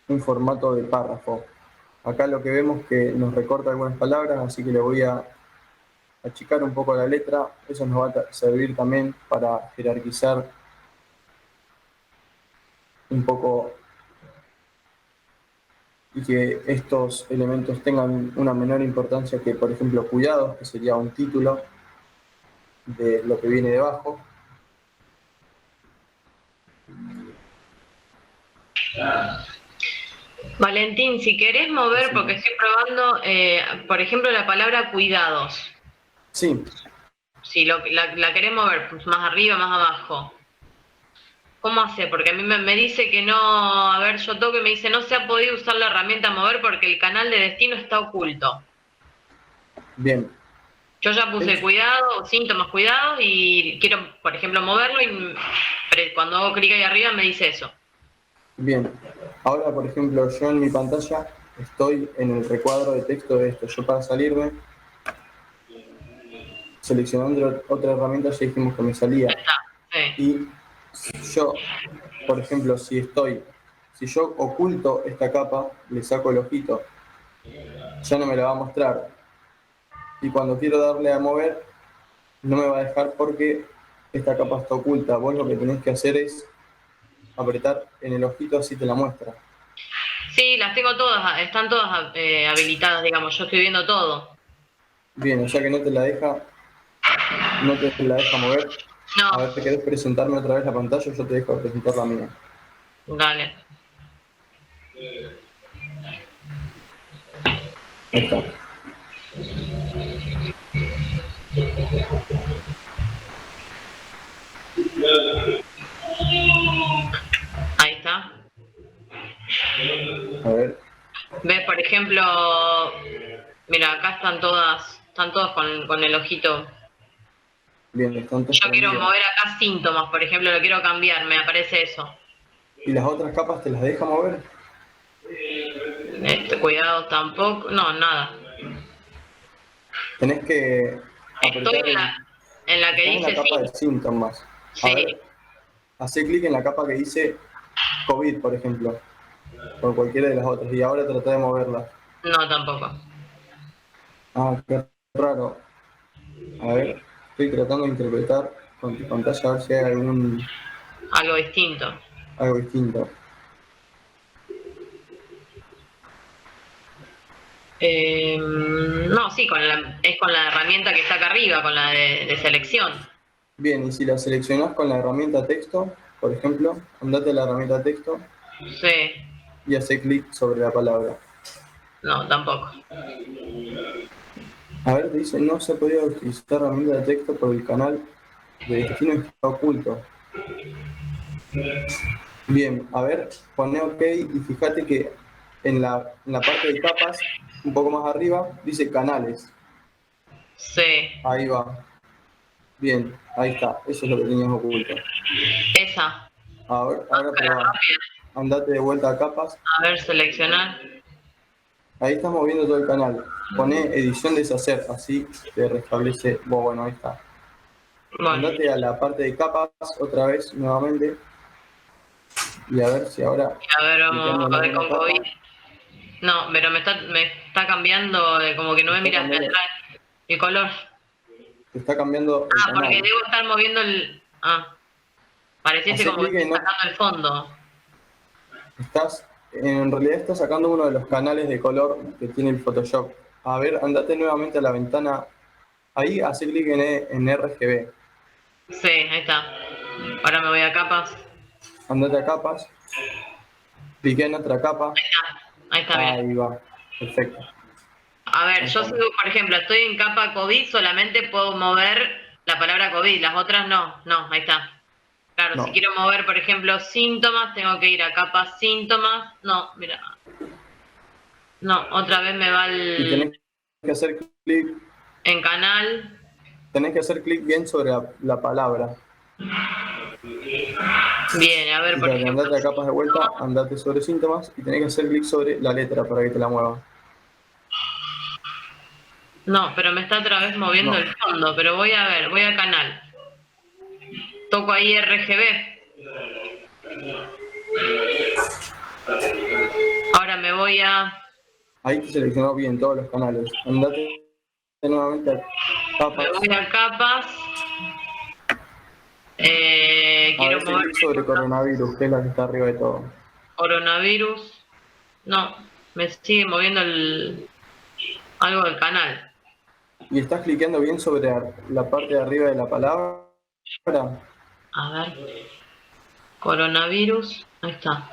S1: un formato de párrafo. Acá lo que vemos que nos recorta algunas palabras, así que le voy a achicar un poco la letra. Eso nos va a servir también para jerarquizar un poco y que estos elementos tengan una menor importancia que, por ejemplo, cuidados, que sería un título de lo que viene debajo.
S3: Valentín, si querés mover,
S1: Sí.
S3: porque estoy probando, por ejemplo, la palabra cuidados.
S1: Sí.
S3: Si la querés mover, pues más arriba, más abajo. ¿Cómo hace? Porque a mí me dice que no, a ver, yo toco y me dice no se ha podido usar la herramienta mover porque el canal de destino está oculto.
S1: Bien.
S3: Yo ya puse cuidado, síntomas, cuidados y quiero, por ejemplo, moverlo y cuando hago clic ahí arriba me dice eso.
S1: Bien. Ahora, por ejemplo, yo en mi pantalla estoy en el recuadro de texto de esto. Yo para salirme seleccionando otra herramienta ya dijimos que me salía.
S3: Sí.
S1: Y yo, por ejemplo, si yo oculto esta capa, le saco el ojito, ya no me la va a mostrar. Y cuando quiero darle a mover, no me va a dejar porque esta capa está oculta. Vos lo que tenés que hacer es apretar en el ojito, así te la muestra.
S3: Sí, las tengo todas, están todas habilitadas, digamos, yo estoy viendo todo.
S1: Bien, o sea que no te la deja mover.
S3: No,
S1: A ver, ¿te querés presentarme otra vez la pantalla? Yo te dejo presentar la mía.
S3: dale.
S1: Ahí está.
S3: Ahí está.
S1: A ver,
S3: ¿Ves? Por ejemplo, mira, acá están todas con el ojito.
S1: bien, están todos
S3: Yo quiero
S1: prendidos.
S3: mover acá síntomas, por ejemplo, lo quiero cambiar, me aparece eso.
S1: ¿Y las otras capas te las deja mover?
S3: Cuidado tampoco, no, nada.
S1: Tenés que
S3: Estoy
S1: apretar
S3: en la que
S1: estás en la
S3: dice
S1: capa de
S3: sí.
S1: síntomas. A
S3: Sí,
S1: ver, hacé clic en la capa que dice COVID, por ejemplo, o cualquiera de las otras, y ahora trata de moverla.
S3: no tampoco.
S1: Ah, qué raro. A ver, estoy tratando de interpretar con tu pantalla a ver si hay
S3: Algo distinto.
S1: algo distinto.
S3: No, sí, es con la herramienta que está acá arriba, con la de selección.
S1: Bien, y si la seleccionás con la herramienta texto, por ejemplo, andate a la herramienta texto
S3: Sí,
S1: y hace clic sobre la palabra.
S3: no, tampoco.
S1: A ver, te dice, no se podía utilizar herramienta de texto por el canal de destino está oculto. Bien, a ver, poné OK y fíjate que en la parte de capas, un poco más arriba, dice canales.
S3: Sí,
S1: Ahí va. Bien, ahí está. Eso es lo que tenías oculto.
S3: esa.
S1: Ahora
S3: Pero
S1: probá.
S3: rápido.
S1: Andate de vuelta a capas.
S3: A ver, seleccionar.
S1: Ahí estás moviendo todo el canal. Poné edición deshacer, así te restablece. Bueno, ahí está.
S3: Bueno,
S1: Andate a la parte de capas otra vez, nuevamente. Y a ver si ahora,
S3: a ver,
S1: clicando
S3: vamos
S1: en
S3: a ver
S1: alguna
S3: con
S1: capa,
S3: COVID. No, pero me está cambiando, como que no me
S1: está
S3: mira hacia
S1: cambiando,
S3: atrás el color.
S1: te está cambiando el
S3: Ah, porque
S1: canal.
S3: debo estar moviendo el... Ah, pareciese
S1: Hacé
S3: como que
S1: clic
S3: estoy
S1: en
S3: sacando el fondo.
S1: en realidad estás sacando uno de los canales de color que tiene el Photoshop. A ver, andate nuevamente a la ventana. Ahí hace clic en RGB.
S3: Sí, ahí está. Ahora me voy a capas.
S1: Andate a capas. Cliqué en otra capa.
S3: Ahí está bien.
S1: Ahí va. Perfecto.
S3: A ver,
S1: Ahí
S3: yo
S1: estamos.
S3: por ejemplo, estoy en capa COVID, solamente puedo mover la palabra COVID, las otras no. No, ahí está. Claro, si
S1: No.
S3: quiero mover, por ejemplo, síntomas, tengo que ir a capa síntomas. No, mira. No, otra vez me va
S1: Y tenés que hacer clic.
S3: en canal.
S1: Tenés que hacer clic bien sobre la palabra.
S3: Bien, a ver, por
S1: Fíjate,
S3: ejemplo.
S1: andate a capas de vuelta, andate sobre síntomas y tenés que hacer clic sobre la letra para que te la mueva.
S3: No, pero me está otra vez moviendo
S1: No.
S3: el fondo, pero voy a ver, voy a canal. Toco ahí RGB. Ahora me voy a...
S1: Ahí te seleccionó bien todos los canales. Andate nuevamente a
S3: Me
S1: capas.
S3: voy a capas.
S1: Ahora
S3: Quiero
S1: hace
S3: mover
S1: clic sobre coronavirus, que es la que está arriba de todo.
S3: coronavirus. No, me sigue moviendo algo del canal.
S1: Y estás cliqueando bien sobre la parte de arriba de la palabra.
S3: A ver. Coronavirus. Ahí está.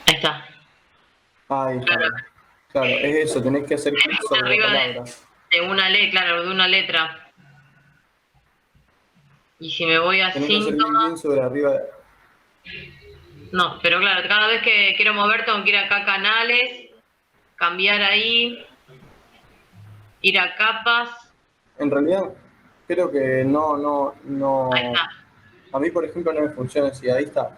S3: Ahí está.
S1: Ahí está. Claro, es eso, tenés que hacer clic sobre la
S3: Arriba
S1: palabra.
S3: de una letra, claro, de una letra. Y si me voy a
S1: Tenés que hacer clic
S3: síntomas.
S1: bien sobre arriba.
S3: No, pero claro, cada vez que quiero mover tengo que ir acá a canales, cambiar ahí, ir a capas.
S1: En realidad, creo que no.
S3: Ahí está.
S1: A mí, por ejemplo, no me funciona así. Ahí está.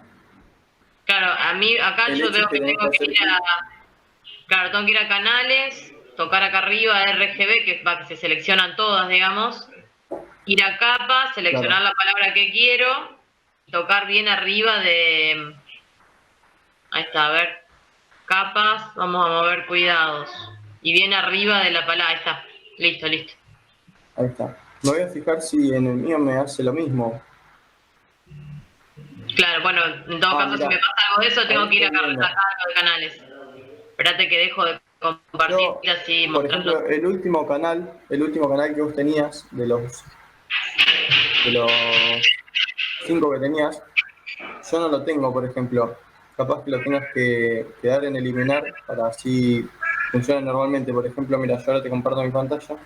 S3: Claro, a mí acá
S1: El
S3: yo
S1: hecho
S3: veo
S1: es que
S3: que
S1: tenés que
S3: tengo que
S1: hacer
S3: ir
S1: clic.
S3: a... Claro, tengo que ir a canales, tocar acá arriba RGB, que se seleccionan todas, digamos, ir a capa, seleccionar la palabra que quiero, tocar bien arriba de... Ahí está, a ver, capas, vamos a mover cuidados. Y bien arriba de la palabra, ahí está, listo, listo.
S1: Ahí está. Me voy a fijar si en el mío me hace lo mismo.
S3: Claro, bueno, en todo caso,
S1: mirá.
S3: si me pasa algo de eso, tengo
S1: Ahí
S3: que ir
S1: estoy
S3: acá a
S1: viendo.
S3: sacar algo de canales. Espérate que dejo de compartir
S1: Yo,
S3: así
S1: por
S3: mostrarlo.
S1: ejemplo, el último canal que vos tenías, de los 5 que tenías, yo no lo tengo, por ejemplo. Capaz que lo tengas que dar en eliminar para así funcione normalmente. Por ejemplo, mira, yo ahora te comparto mi pantalla.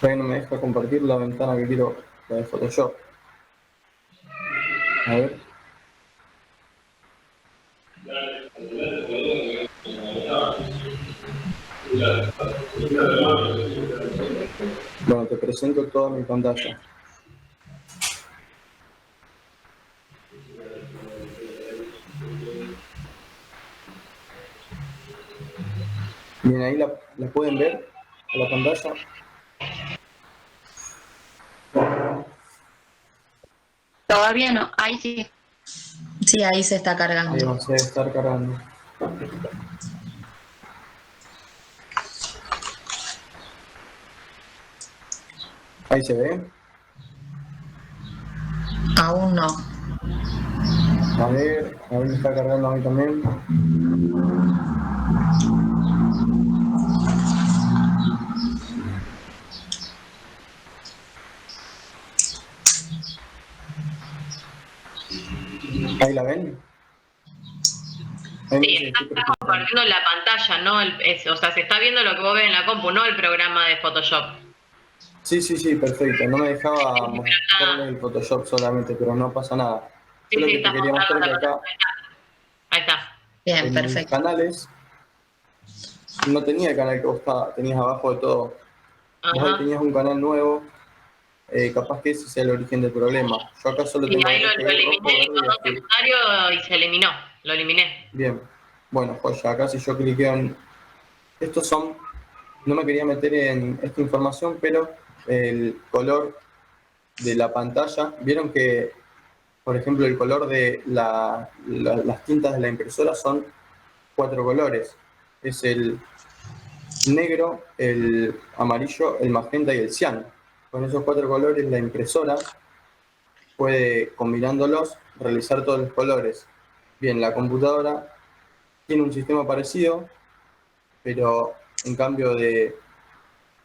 S1: Todavía no me deja compartir la ventana que quiero, la de Photoshop. A ver. Bueno, te presento toda mi pantalla. Bien, ahí la pueden ver a la pantalla.
S2: Todavía no, ahí sí.
S4: Sí, ahí se está
S1: Ahí
S4: cargando.
S1: va, se debe estar cargando. Ahí se ve.
S4: Aún no.
S1: A ver me está cargando a mí también. ¿Ahí la ven? Ahí me
S3: Sí,
S1: dice que estoy
S3: está
S1: presentando.
S3: compartiendo la pantalla, ¿no? O sea, se está viendo lo que vos ves en la compu, no el programa de Photoshop.
S1: Sí, perfecto. No me dejaba mostrarles el Photoshop solamente, pero no pasa nada.
S3: Sí,
S1: Yo lo
S3: sí,
S1: que te
S3: estás
S1: quería
S3: mostrando
S1: mostrar es
S3: la
S1: que acá
S3: pantalla. Ahí está.
S4: Bien,
S1: en mis
S4: perfecto.
S1: canales no tenía el canal que vos tenías abajo de todo. Vos ahí
S3: Ajá.
S1: tenías un canal nuevo, capaz que ese sea el origen del problema. Yo acá solo
S3: Y
S1: tengo
S3: ahí lo
S1: RGB
S3: eliminé,
S1: rojo,
S3: el
S1: verde y
S3: icono
S1: azul.
S3: secundario y se eliminó. Lo eliminé.
S1: Bien, bueno, joya, acá si yo cliqueo en... Estos son... No me quería meter en esta información, pero el color de la pantalla, vieron que, por ejemplo, el color de las tintas de la impresora son 4 colores. Es el negro, el amarillo, el magenta y el cian. Con esos 4 colores la impresora puede, combinándolos, realizar todos los colores. Bien, la computadora tiene un sistema parecido, pero en cambio de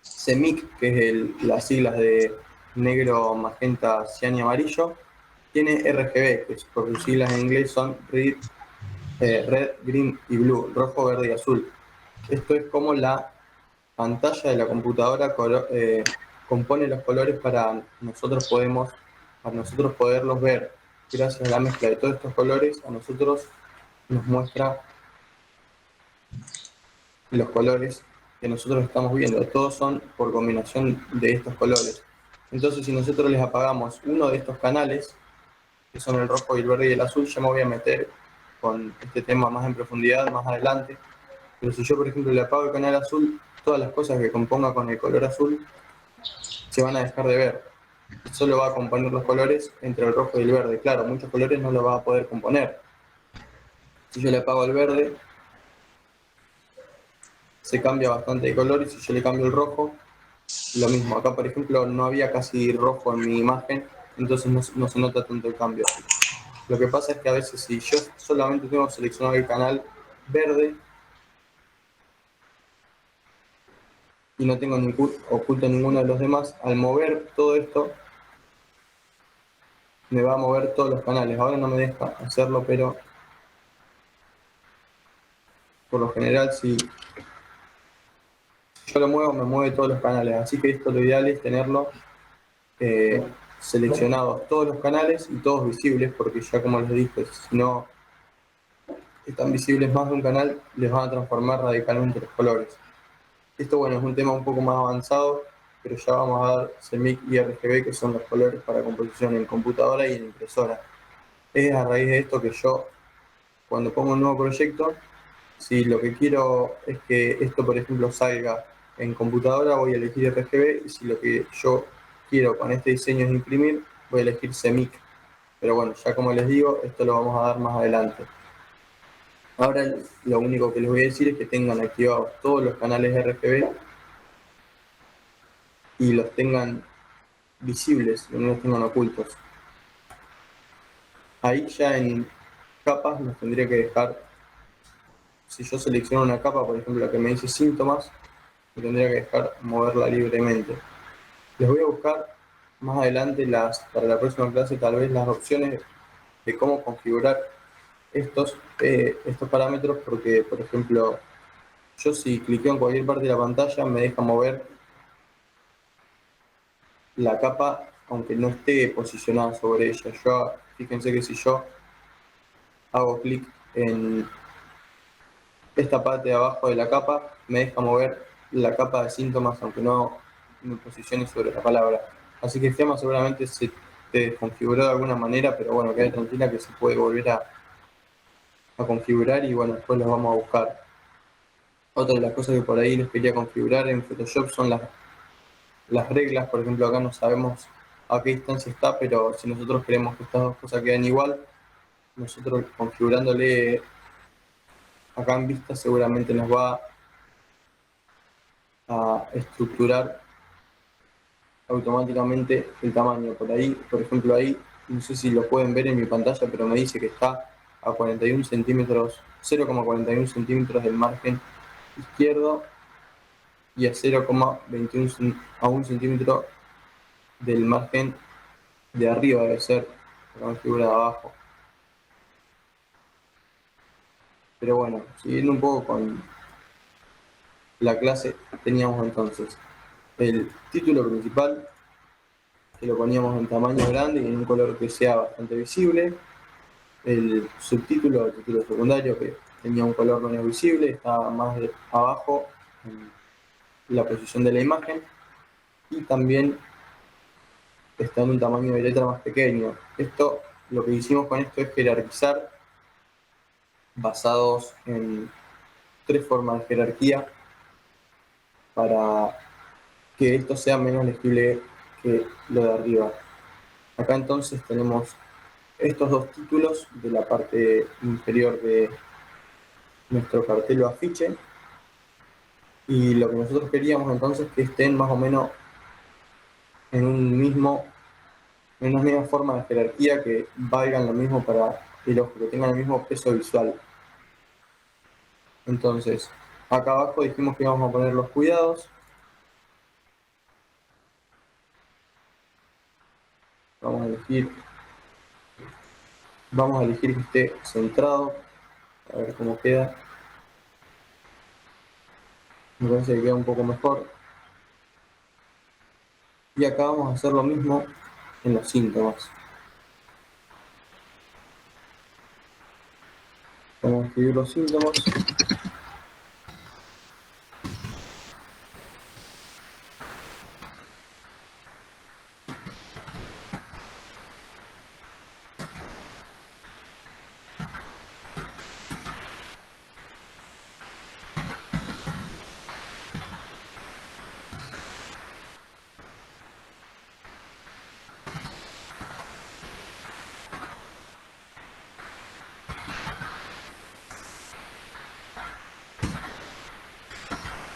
S1: CMYK, que es las siglas de negro, magenta, cian y amarillo, tiene RGB, que por sus siglas en inglés son Red, Green y Blue, rojo, verde y azul. Esto es como la pantalla de la computadora compone los colores para nosotros poderlos ver. Gracias a la mezcla de todos estos colores, a nosotros nos muestra los colores que nosotros estamos viendo. Todos son por combinación de estos colores. Entonces, si nosotros les apagamos uno de estos canales, que son el rojo, el verde y el azul, ya me voy a meter con este tema más en profundidad más adelante. Pero si yo, por ejemplo, le apago el canal azul, todas las cosas que componga con el color azul se van a dejar de ver. Solo va a componer los colores entre el rojo y el verde. Claro, muchos colores no los va a poder componer. Si yo le apago el verde, se cambia bastante de color, y si yo le cambio el rojo, lo mismo. Acá, por ejemplo, no había casi rojo en mi imagen, entonces no se nota tanto el cambio. Lo que pasa es que a veces si yo solamente tengo seleccionado el canal verde y no tengo oculto ninguno de los demás, al mover todo esto, me va a mover todos los canales. Ahora no me deja hacerlo, pero por lo general si yo lo muevo, me mueve todos los canales. Así que esto lo ideal es tenerlo seleccionados todos los canales y todos visibles, porque ya como les dije, si no están visibles más de un canal, les van a transformar radicalmente los colores. Esto, bueno, es un tema un poco más avanzado, pero ya vamos a dar CMYK y RGB, que son los colores para composición en computadora y en impresora. Es a raíz de esto que yo, cuando pongo un nuevo proyecto, si lo que quiero es que esto, por ejemplo, salga en computadora, voy a elegir RGB, y si lo que yo quiero con este diseño es imprimir, voy a elegir CMYK. Pero bueno, ya como les digo, esto lo vamos a dar más adelante. Ahora lo único que les voy a decir es que tengan activados todos los canales RGB y los tengan visibles, y no los tengan ocultos. Ahí ya en capas nos tendría que dejar, si yo selecciono una capa, por ejemplo la que me dice síntomas, me tendría que dejar moverla libremente. Les voy a buscar más adelante para la próxima clase tal vez las opciones de cómo configurar estos parámetros, porque por ejemplo yo si cliqueo en cualquier parte de la pantalla me deja mover la capa aunque no esté posicionada sobre ella. Fíjense que si yo hago clic en esta parte de abajo de la capa, me deja mover la capa de síntomas aunque no me posicione sobre la palabra. Así que Gema seguramente se te desconfiguró de alguna manera, pero bueno, queda tranquila que se puede volver a configurar y bueno, después los vamos a buscar. Otra de las cosas que por ahí les quería configurar en Photoshop son las reglas. Por ejemplo, acá no sabemos a qué distancia está, pero si nosotros queremos que estas dos cosas queden igual, nosotros configurándole acá en vista seguramente nos va a estructurar automáticamente el tamaño. Por ahí, por ejemplo, ahí, no sé si lo pueden ver en mi pantalla, pero me dice que está a 41 centímetros, 0,41 centímetros del margen izquierdo y a 0,21 a 1 centímetro del margen de arriba, debe ser la figura de abajo. Pero bueno, siguiendo un poco con la clase, teníamos entonces el título principal, que lo poníamos en tamaño grande y en un color que sea bastante visible. El subtítulo, el título secundario, que tenía un color menos visible, estaba más abajo en la posición de la imagen, y también está en un tamaño de letra más pequeño. Lo que hicimos con esto es jerarquizar basados en 3 formas de jerarquía para que esto sea menos legible que lo de arriba. Acá entonces tenemos estos 2 títulos de la parte inferior de nuestro cartel o afiche, y lo que nosotros queríamos entonces que estén más o menos en una misma forma de jerarquía, que valgan lo mismo para el ojo, que tengan el mismo peso visual. Entonces, acá abajo dijimos que íbamos a poner los cuidados. Vamos a elegir que esté centrado, a ver cómo queda. Me parece que queda un poco mejor. Y acá vamos a hacer lo mismo en los síntomas. Vamos a escribir los síntomas.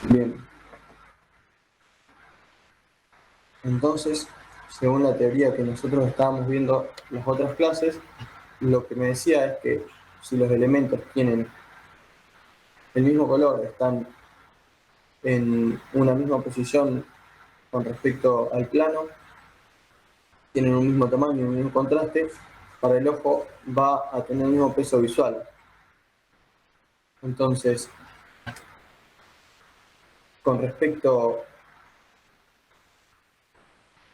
S1: Bien. Entonces, según la teoría que nosotros estábamos viendo en las otras clases, lo que me decía es que si los elementos tienen el mismo color, están en una misma posición con respecto al plano, tienen un mismo tamaño, un mismo contraste, para el ojo va a tener el mismo peso visual. Entonces, con respecto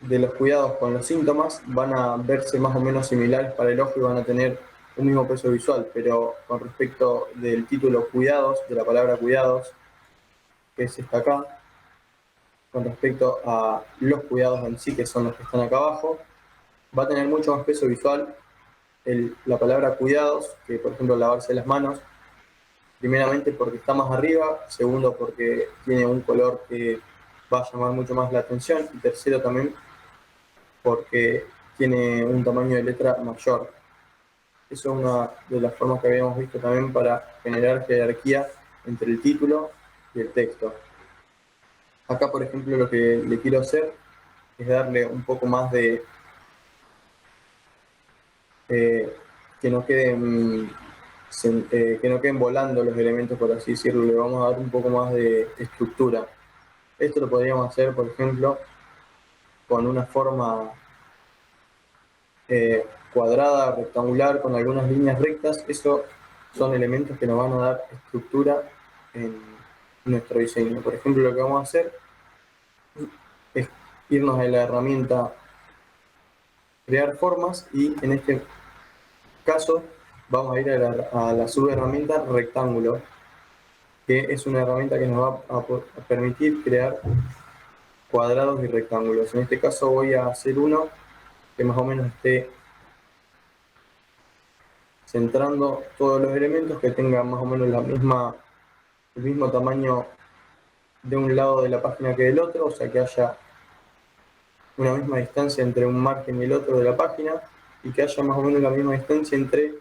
S1: de los cuidados con los síntomas, van a verse más o menos similares para el ojo y van a tener un mismo peso visual, pero con respecto del título cuidados, de la palabra cuidados, que es esta acá, con respecto a los cuidados en sí, que son los que están acá abajo, va a tener mucho más peso visual la palabra cuidados, que por ejemplo lavarse las manos, primeramente porque está más arriba, segundo porque tiene un color que va a llamar mucho más la atención, y tercero también porque tiene un tamaño de letra mayor. Eso es una de las formas que habíamos visto también para generar jerarquía entre el título y el texto. Acá, por ejemplo, lo que le quiero hacer es darle un poco más de... que no queden que no queden volando los elementos, por así decirlo. Le vamos a dar un poco más de estructura. Esto lo podríamos hacer, por ejemplo, con una forma cuadrada, rectangular, con algunas líneas rectas. Eso son elementos que nos van a dar estructura en nuestro diseño. Por ejemplo, lo que vamos a hacer es irnos a la herramienta crear formas, y en este caso vamos a ir a la subherramienta rectángulo, que es una herramienta que nos va a permitir crear cuadrados y rectángulos. En este caso voy a hacer uno que más o menos esté centrando todos los elementos, que tenga más o menos el mismo tamaño de un lado de la página que del otro, o sea que haya una misma distancia entre un margen y el otro de la página, y que haya más o menos la misma distancia entre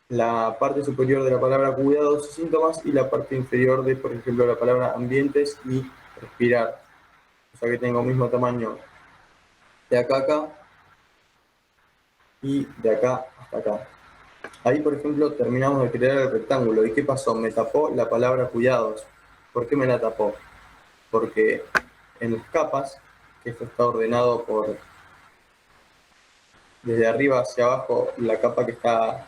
S1: la parte superior de la palabra cuidados y síntomas y la parte inferior de, por ejemplo, la palabra ambientes y respirar. O sea que tengo el mismo tamaño de acá a acá y de acá hasta acá. Ahí, por ejemplo, terminamos de crear el rectángulo. ¿Y qué pasó? Me tapó la palabra cuidados. ¿Por qué me la tapó? Porque en las capas, que esto está ordenado por desde arriba hacia abajo, la capa que está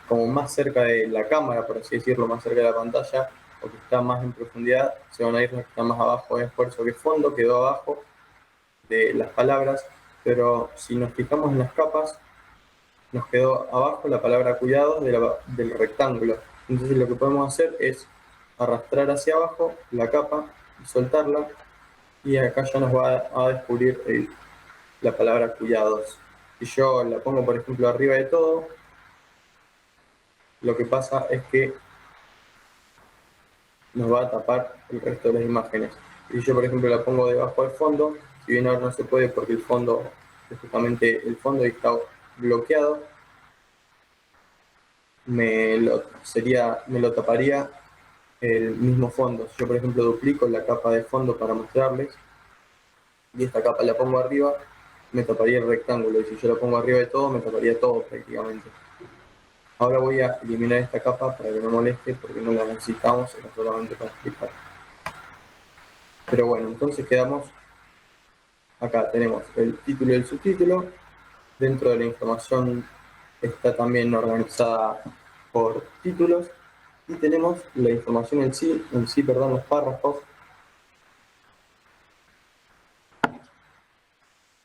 S1: como más cerca de la cámara, por así decirlo, más cerca de la pantalla, o que está más en profundidad, se van a ir las que están más abajo de esfuerzo, que fondo quedó abajo de las palabras, pero si nos fijamos en las capas, nos quedó abajo la palabra cuidados del rectángulo. Entonces lo que podemos hacer es arrastrar hacia abajo la capa y soltarla, y acá ya nos va a descubrir la palabra cuidados. Si yo la pongo, por ejemplo, arriba de todo, lo que pasa es que nos va a tapar el resto de las imágenes. Si yo, por ejemplo, la pongo debajo del fondo, si bien ahora no se puede porque el fondo es justamente el fondo y está bloqueado, me lo taparía el mismo fondo. Si yo, por ejemplo, duplico la capa de fondo para mostrarles, y esta capa la pongo arriba, me taparía el rectángulo, y si yo la pongo arriba de todo, me taparía todo prácticamente. Ahora voy a eliminar esta capa para que no moleste, porque no la necesitamos, era solamente para explicar. Pero bueno, entonces quedamos acá, tenemos el título y el subtítulo. Dentro de la información está también organizada por títulos, y tenemos la información en sí, los párrafos,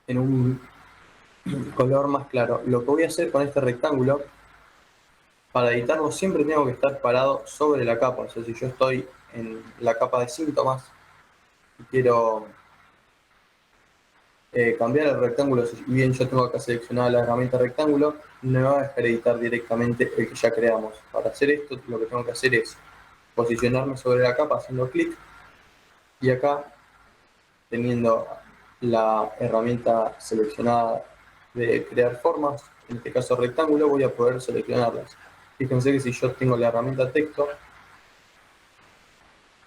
S1: en un color más claro. Lo que voy a hacer con este rectángulo, para editarlo siempre tengo que estar parado sobre la capa. O sea, si yo estoy en la capa de síntomas y quiero cambiar el rectángulo, si bien yo tengo acá seleccionada la herramienta rectángulo, no me va a dejar editar directamente el que ya creamos. Para hacer esto, lo que tengo que hacer es posicionarme sobre la capa haciendo clic, y acá, teniendo la herramienta seleccionada de crear formas, en este caso rectángulo, voy a poder seleccionarlas. Fíjense que si yo tengo la herramienta texto,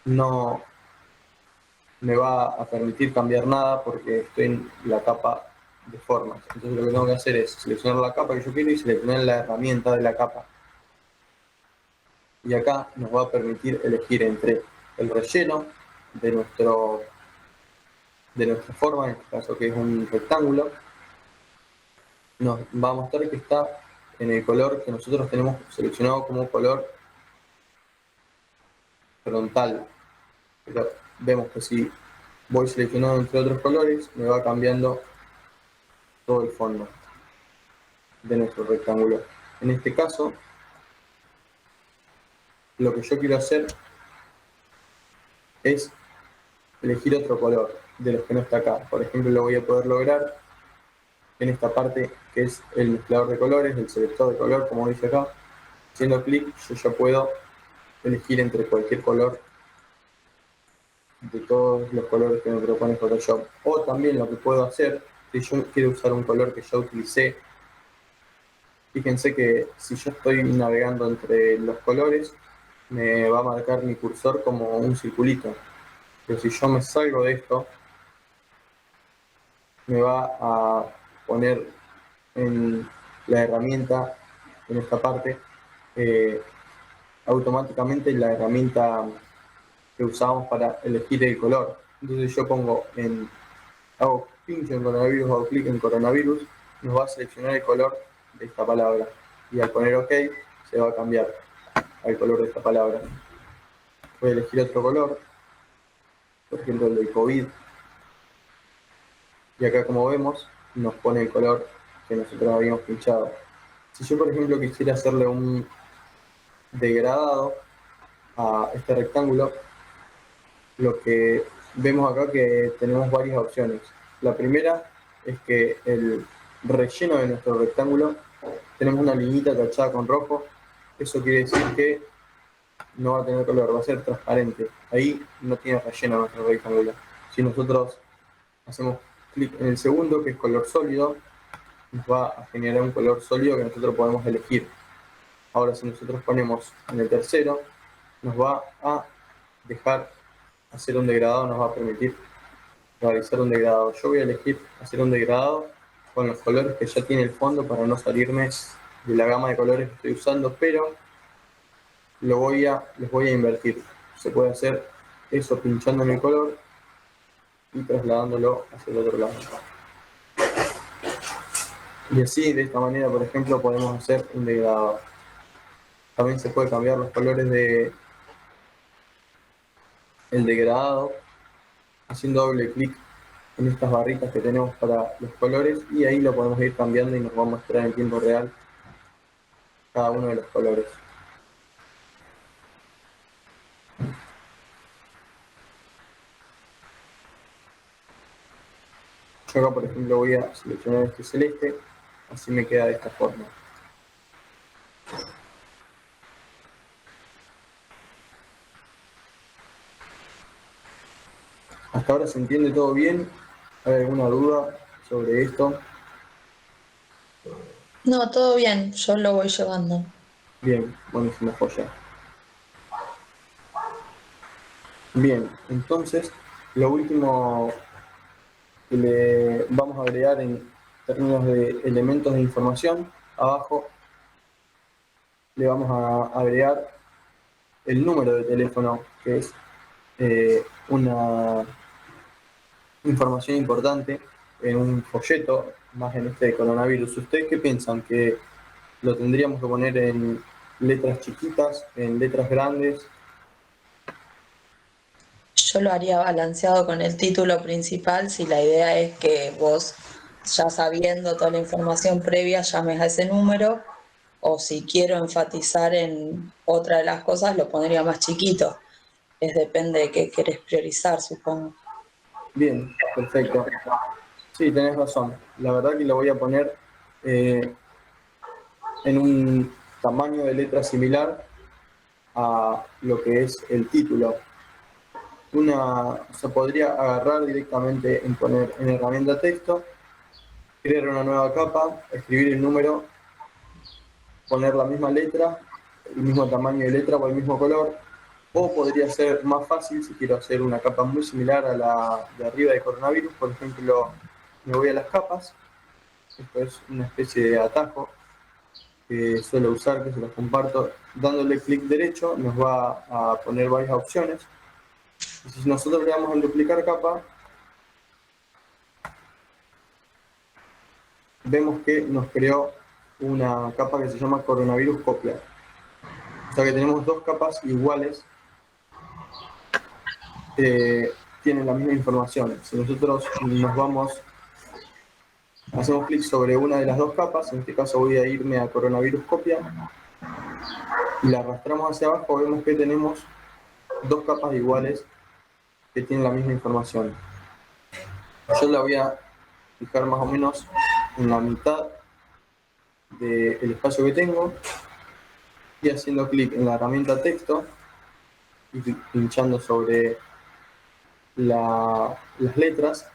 S1: no me va a permitir cambiar nada porque estoy en la capa de formas. Entonces lo que tengo que hacer es seleccionar la capa que yo quiero y seleccionar la herramienta de la capa. Y acá nos va a permitir elegir entre el relleno de nuestra forma, en este caso que es un rectángulo. Nos va a mostrar que está en el color que nosotros tenemos seleccionado como color frontal. Pero vemos que si voy seleccionando entre otros colores, me va cambiando todo el fondo de nuestro rectángulo. En este caso, lo que yo quiero hacer es elegir otro color de los que no está acá. Por ejemplo, lo voy a poder lograr en esta parte que es el mezclador de colores, el selector de color, como dice acá. Haciendo clic, yo ya puedo elegir entre cualquier color de todos los colores que me propone Photoshop. O también lo que puedo hacer, si yo quiero usar un color que ya utilicé, fíjense que si yo estoy navegando entre los colores, me va a marcar mi cursor como un circulito. Pero si yo me salgo de esto, me va a poner en la herramienta, en esta parte, automáticamente la herramienta que usamos para elegir el color. Entonces yo hago pincho en coronavirus, hago clic en coronavirus, nos va a seleccionar el color de esta palabra. Y al poner OK, se va a cambiar al color de esta palabra. Voy a elegir otro color, por ejemplo el de COVID. Y acá, como vemos, nos pone el color que nosotros habíamos pinchado. Si yo, por ejemplo, quisiera hacerle un degradado a este rectángulo, lo que vemos acá que tenemos varias opciones. La primera es que el relleno de nuestro rectángulo tenemos una liñita tachada con rojo. Eso quiere decir que no va a tener color, va a ser transparente. Ahí no tiene relleno nuestro rectángulo. Si nosotros hacemos clic en el segundo, que es color sólido, nos va a generar un color sólido que nosotros podemos elegir. Ahora, si nosotros ponemos en el tercero, nos va a dejar hacer un degradado, nos va a permitir realizar un degradado. Yo voy a elegir hacer un degradado con los colores que ya tiene el fondo para no salirme de la gama de colores que estoy usando, pero los voy a invertir. Se puede hacer eso pinchando en el color y trasladándolo hacia el otro lado. Y así, de esta manera, por ejemplo, podemos hacer un degradado. También se puede cambiar los colores de el degradado haciendo doble clic en estas barritas que tenemos para los colores, y ahí lo podemos ir cambiando y nos va a mostrar en tiempo real cada uno de los colores. Yo acá, por ejemplo, voy a seleccionar este celeste, así me queda de esta forma. ¿Hasta ahora se entiende todo bien? ¿Hay alguna duda sobre esto?
S4: No, todo bien, yo lo voy llevando.
S1: Bien, buenísimo, joya. Bien, entonces, lo último que le vamos a agregar en términos de elementos de información, abajo le vamos a agregar el número de teléfono, que es una información importante en un folleto, más en este de coronavirus. ¿Ustedes qué piensan? ¿Que lo tendríamos que poner en letras chiquitas, en letras grandes?
S4: Yo lo haría balanceado con el título principal si la idea es que vos, ya sabiendo toda la información previa, llames a ese número, o si quiero enfatizar en otra de las cosas, lo pondría más chiquito. Depende de qué querés priorizar, supongo.
S1: Bien, perfecto. Sí, tenés razón. La verdad que lo voy a poner en un tamaño de letra similar a lo que es el título. Se podría agarrar directamente en poner en herramienta texto, crear una nueva capa, escribir el número, poner la misma letra, el mismo tamaño de letra o el mismo color. O podría ser más fácil si quiero hacer una capa muy similar a la de arriba de coronavirus. Por ejemplo, me voy a las capas. Esto es una especie de atajo que suelo usar, que se los comparto. Dándole clic derecho nos va a poner varias opciones. Y si nosotros le damos en duplicar capa, vemos que nos creó una capa que se llama coronavirus copia. O sea que tenemos dos capas iguales que tienen la misma información. Si nosotros hacemos clic sobre una de las dos capas, en este caso voy a irme a coronavirus copia, y la arrastramos hacia abajo, vemos que tenemos dos capas iguales que tienen la misma información. Yo la voy a fijar más o menos en la mitad del espacio que tengo y haciendo clic en la herramienta texto y pinchando sobre las letras,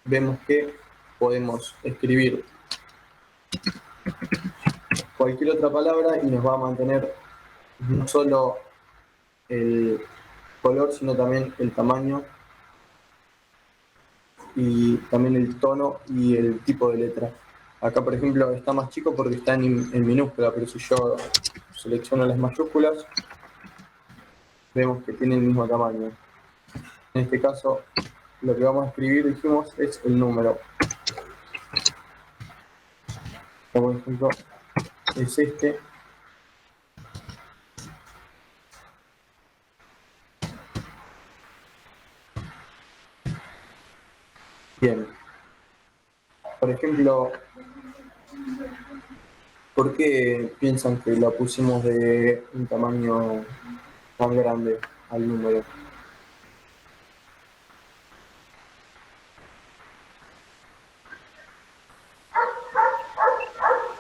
S1: vemos que podemos escribir cualquier otra palabra y nos va a mantener no solo el color, sino también el tamaño y también el tono y el tipo de letra. Acá, por ejemplo, está más chico porque está en minúscula, pero si yo selecciono las mayúsculas, vemos que tiene el mismo tamaño. En este caso, lo que vamos a escribir, dijimos, es el número. Por ejemplo, es este. Bien. Por ejemplo, ¿por qué piensan que la pusimos de un tamaño tan grande al número?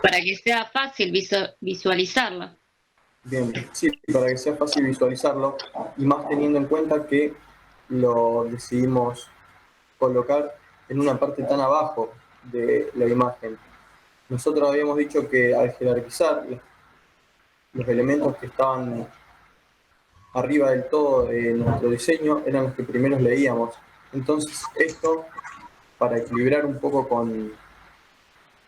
S2: Para que sea fácil visualizarlo.
S1: Bien, sí, para que sea fácil visualizarlo y más teniendo en cuenta que lo decidimos colocar en una parte tan abajo de la imagen. Nosotros habíamos dicho que al jerarquizar los elementos que estaban arriba del todo de nuestro diseño eran los que primero leíamos. Entonces esto, para equilibrar un poco con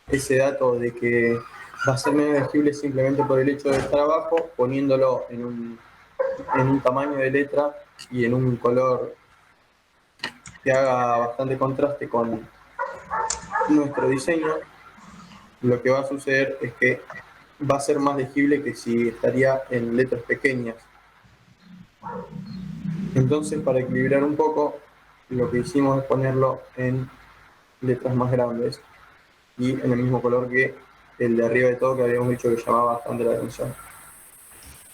S1: ese dato de que va a ser menos legible simplemente por el hecho de estar abajo, poniéndolo en un tamaño de letra y en un color que haga bastante contraste con nuestro diseño, lo que va a suceder es que va a ser más legible que si estaría en letras pequeñas. Entonces, para equilibrar un poco, lo que hicimos es ponerlo en letras más grandes y en el mismo color que el de arriba de todo, que habíamos dicho que llamaba bastante la atención.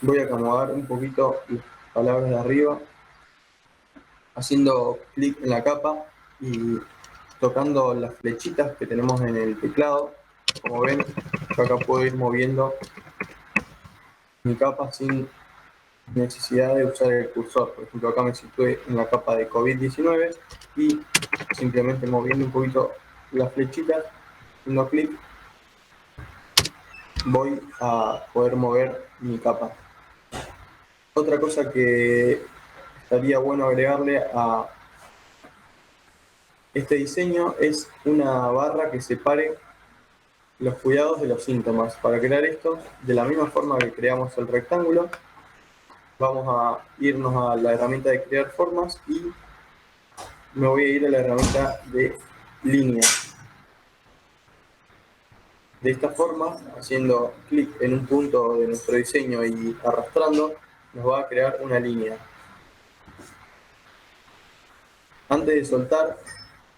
S1: Voy a acomodar un poquito las palabras de arriba, haciendo clic en la capa y tocando las flechitas que tenemos en el teclado. Como ven, yo acá puedo ir moviendo mi capa sin necesidad de usar el cursor. Por ejemplo, acá me situé en la capa de COVID-19 y simplemente moviendo un poquito las flechitas, haciendo clic, voy a poder mover mi capa. Otra cosa que estaría bueno agregarle a este diseño es una barra que separe los cuidados de los síntomas. Para crear esto, de la misma forma que creamos el rectángulo, vamos a irnos a la herramienta de crear formas y me voy a ir a la herramienta de línea. De esta forma, haciendo clic en un punto de nuestro diseño y arrastrando, nos va a crear una línea. Antes de soltar,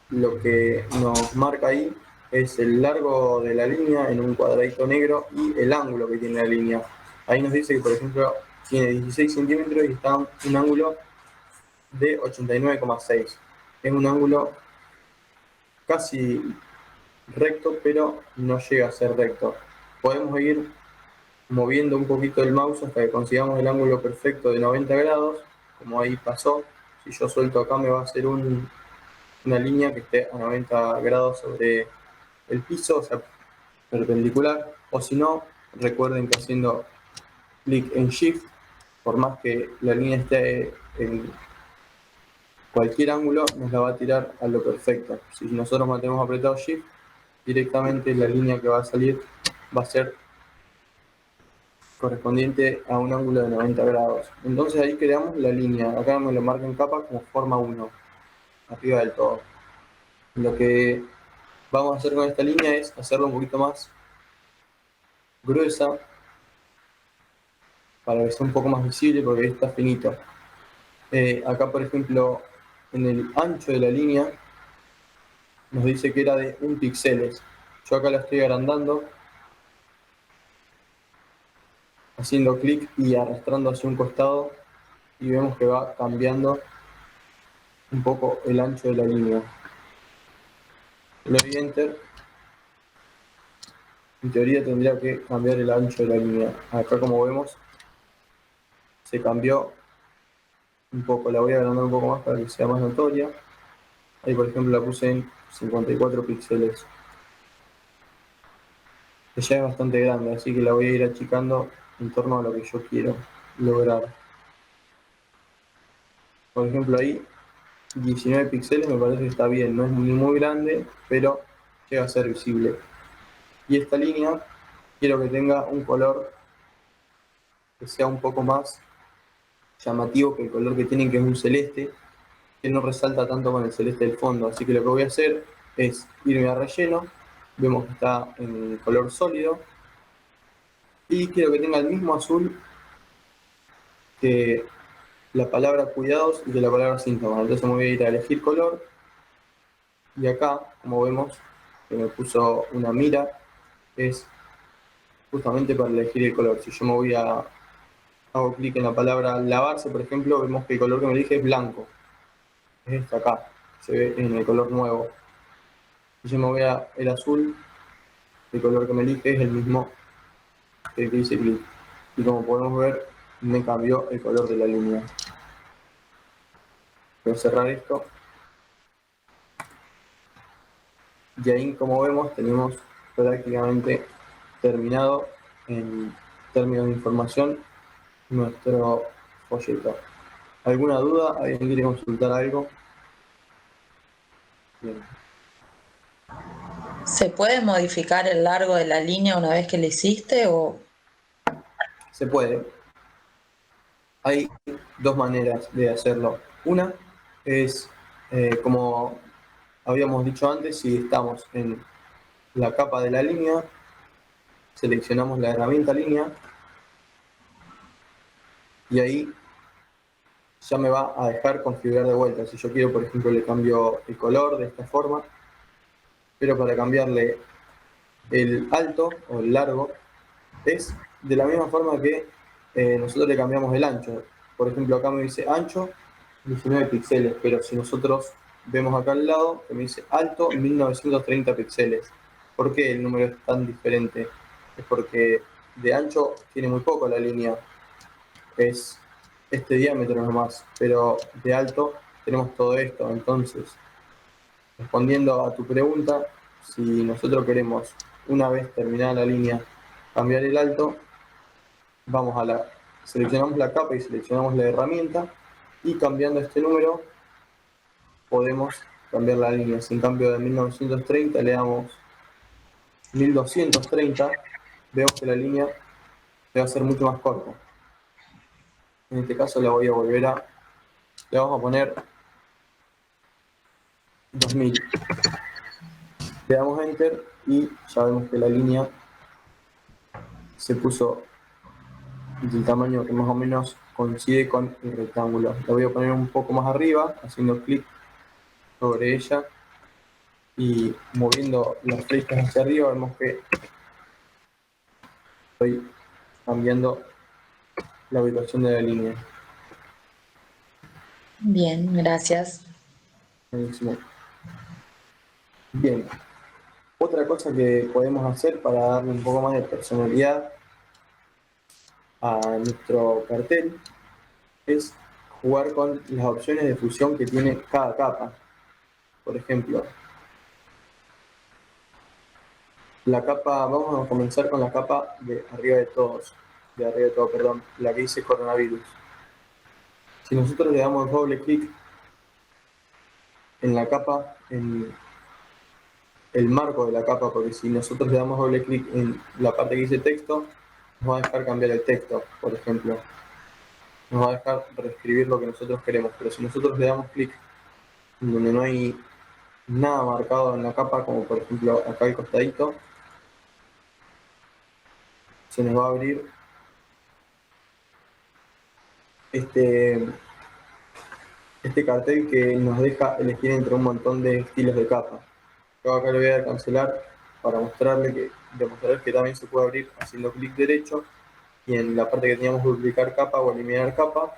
S1: lo que nos marca ahí es el largo de la línea en un cuadradito negro y el ángulo que tiene la línea. Ahí nos dice que, por ejemplo, tiene 16 centímetros y está un ángulo de 89,6. Es un ángulo casi recto, pero no llega a ser recto. Podemos ir moviendo un poquito el mouse hasta que consigamos el ángulo perfecto de 90 grados, como ahí pasó. Si yo suelto acá me va a hacer una línea que esté a 90 grados sobre el piso, o sea, perpendicular, o si no, recuerden que haciendo clic en Shift, por más que la línea esté en cualquier ángulo, nos la va a tirar a lo perfecto. Si nosotros mantenemos apretado Shift, directamente la línea que va a salir va a ser correspondiente a un ángulo de 90 grados. Entonces ahí creamos la línea, acá me lo marca en capa como forma 1, arriba del todo. Lo que vamos a hacer con esta línea es hacerla un poquito más gruesa para que sea un poco más visible porque ahí está finito. Acá, por ejemplo, en el ancho de la línea nos dice que era de 1 píxeles. Yo acá la estoy agrandando, haciendo clic y arrastrando hacia un costado y vemos que va cambiando un poco el ancho de la línea. Le doy Enter. En teoría tendría que cambiar el ancho de la línea. Acá, como vemos, se cambió un poco. La voy a agrandar un poco más para que sea más notoria. Ahí, por ejemplo, la puse en 54 píxeles. Que ya es bastante grande, así que la voy a ir achicando en torno a lo que yo quiero lograr. Por ejemplo, ahí 19 píxeles me parece que está bien. No es ni muy grande, pero llega a ser visible. Y esta línea quiero que tenga un color que sea un poco más llamativo que el color que tienen, que es un celeste, que no resalta tanto con el celeste del fondo. Así que lo que voy a hacer es irme a relleno. Vemos que está en color sólido. Y quiero que tenga el mismo azul que la palabra cuidados y que la palabra síntomas. Entonces me voy a ir a elegir color. Y acá, como vemos, que me puso una mira, es justamente para elegir el color. Si yo me voy a hago clic en la palabra lavarse, por ejemplo, vemos que el color que me elige es blanco. Es este acá, se ve en el color nuevo. Si yo me voy a el azul, el color que me elige es el mismo que dice clic. Y como podemos ver, me cambió el color de la línea. Voy a cerrar esto. Y ahí, como vemos, tenemos prácticamente terminado en términos de información nuestro folleto. ¿Alguna duda? ¿Alguien quiere consultar algo? Bien.
S4: ¿Se puede modificar el largo de la línea una vez que lo hiciste o...?
S1: Se puede. Hay dos maneras de hacerlo. Una es, como habíamos dicho antes, si estamos en la capa de la línea, seleccionamos la herramienta línea y ahí ya me va a dejar configurar de vuelta. Si yo quiero, por ejemplo, le cambio el color de esta forma, pero para cambiarle el alto o el largo es de la misma forma que nosotros le cambiamos el ancho. Por ejemplo, acá me dice ancho 19 píxeles, pero si nosotros vemos acá al lado que me dice alto 1930 píxeles. ¿Por qué el número es tan diferente? Es porque de ancho tiene muy poco la línea, es este diámetro nomás, pero de alto tenemos todo esto. Entonces, respondiendo a tu pregunta, si nosotros queremos, una vez terminada la línea, cambiar el alto, vamos a seleccionamos la capa y seleccionamos la herramienta, y cambiando este número podemos cambiar la línea. Si en cambio de 1930 le damos 1230, vemos que la línea va a ser mucho más corta. En este caso le vamos a poner 2000. Le damos Enter y ya vemos que la línea se puso del tamaño que más o menos coincide con el rectángulo. La voy a poner un poco más arriba, haciendo clic sobre ella y moviendo las flechas hacia arriba. Vemos que estoy cambiando la ubicación de la línea.
S4: Bien, gracias.
S1: Buenísimo. Bien, otra cosa que podemos hacer para darle un poco más de personalidad a nuestro cartel es jugar con las opciones de fusión que tiene cada capa. Por ejemplo, vamos a comenzar con la capa de arriba de todo, la que dice coronavirus. Si nosotros le damos doble clic en la capa, en el marco de la capa, porque si nosotros le damos doble clic en la parte que dice texto, nos va a dejar cambiar el texto, por ejemplo. Nos va a dejar reescribir lo que nosotros queremos, pero si nosotros le damos clic en donde no hay nada marcado en la capa, como por ejemplo acá al costadito, se nos va a abrir este cartel que nos deja elegir entre un montón de estilos de capa. Yo acá le voy a dar a cancelar para demostrar que también se puede abrir haciendo clic derecho, y en la parte que teníamos duplicar capa o eliminar capa,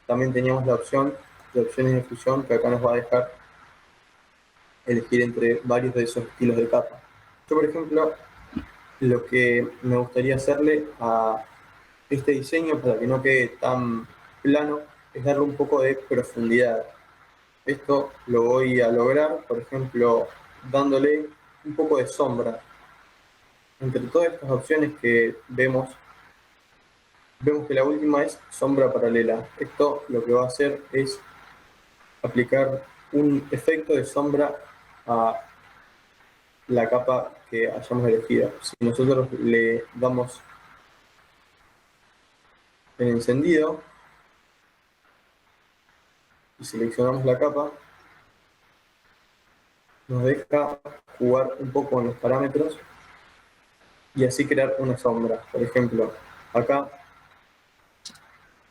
S1: también teníamos la opción de opciones de fusión que acá nos va a dejar elegir entre varios de esos estilos de capa. Yo, por ejemplo, lo que me gustaría hacerle a este diseño para que no quede tan plano es darle un poco de profundidad. Esto lo voy a lograr, por ejemplo, dándole un poco de sombra. Entre todas estas opciones que vemos que la última es sombra paralela. Esto lo que va a hacer es aplicar un efecto de sombra a la capa que hayamos elegido. Si nosotros le damos el encendido y seleccionamos la capa, nos deja jugar un poco con los parámetros y así crear una sombra. Por ejemplo, acá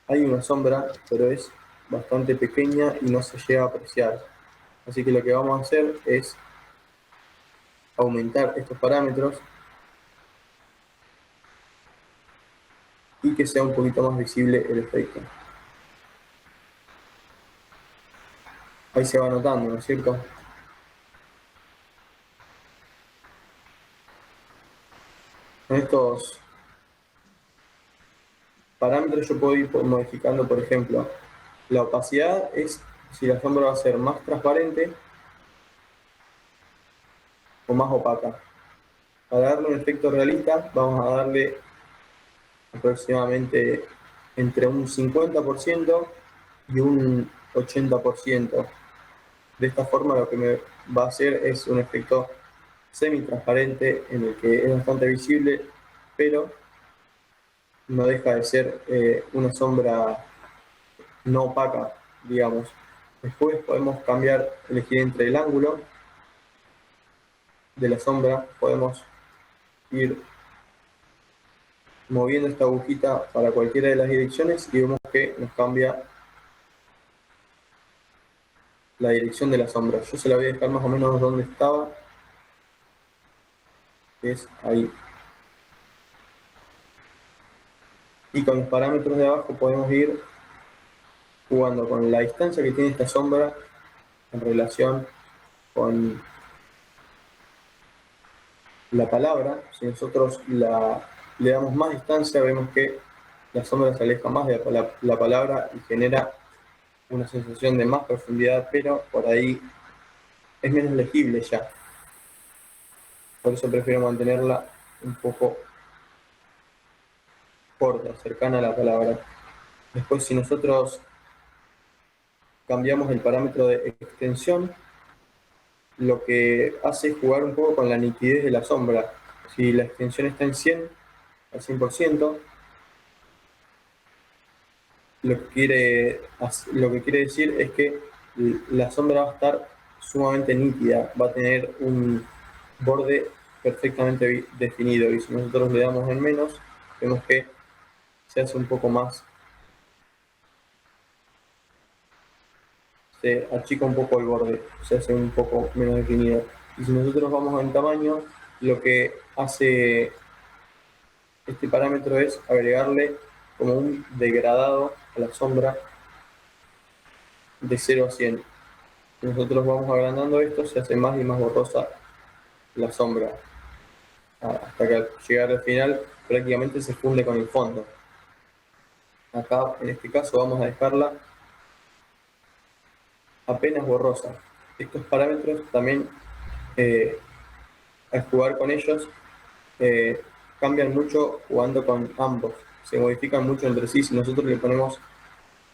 S1: hay una sombra, pero es bastante pequeña y no se llega a apreciar. Así que lo que vamos a hacer es aumentar estos parámetros y que sea un poquito más visible el efecto. Ahí se va notando, ¿no es cierto? En estos parámetros yo puedo ir modificando, por ejemplo, la opacidad es si la sombra va a ser más transparente o más opaca. Para darle un efecto realista vamos a darle aproximadamente entre un 50% y un 80%. De esta forma lo que me va a hacer es un efecto semi-transparente en el que es bastante visible, pero no deja de ser una sombra no opaca, digamos. Después podemos cambiar, elegir entre el ángulo de la sombra, podemos ir moviendo esta agujita para cualquiera de las direcciones y vemos que nos cambia la dirección de la sombra. Yo se la voy a dejar más o menos donde estaba, que es ahí. Y con los parámetros de abajo podemos ir jugando con la distancia que tiene esta sombra en relación con la palabra. Si nosotros le damos más distancia, vemos que la sombra se aleja más de la palabra y genera una sensación de más profundidad, pero por ahí es menos legible ya. Por eso prefiero mantenerla un poco corta, cercana a la palabra. Después, si nosotros cambiamos el parámetro de extensión, lo que hace es jugar un poco con la nitidez de la sombra. Si la extensión está en 100, al 100%, lo que quiere decir es que la sombra va a estar sumamente nítida, va a tener un borde perfectamente definido, y si nosotros le damos en menos, vemos que se hace un poco más, se achica un poco el borde, se hace un poco menos definido. Y si nosotros vamos en tamaño, lo que hace este parámetro es agregarle como un degradado a la sombra de 0 a 100. Si nosotros vamos agrandando esto, se hace más y más borrosa la sombra, hasta que al llegar al final prácticamente se funde con el fondo. Acá en este caso vamos a dejarla apenas borrosa. Estos parámetros también, al jugar con ellos, cambian mucho jugando con ambos, se modifican mucho entre sí. Si nosotros le ponemos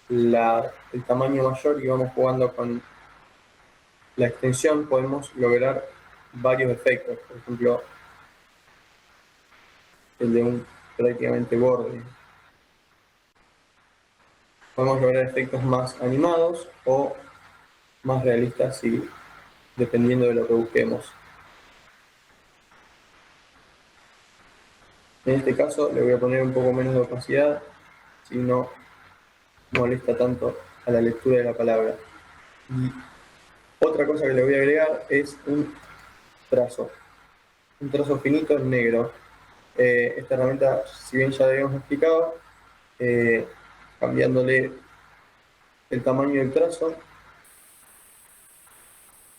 S1: el tamaño mayor y vamos jugando con la extensión, podemos lograr varios efectos. Por ejemplo, el de un prácticamente borde. Podemos lograr efectos más animados o más realistas, dependiendo de lo que busquemos. En este caso le voy a poner un poco menos de opacidad, si no molesta tanto a la lectura de la palabra. Y otra cosa que le voy a agregar es un trazo finito en negro. Esta herramienta, si bien ya la habíamos explicado, cambiándole El tamaño del trazo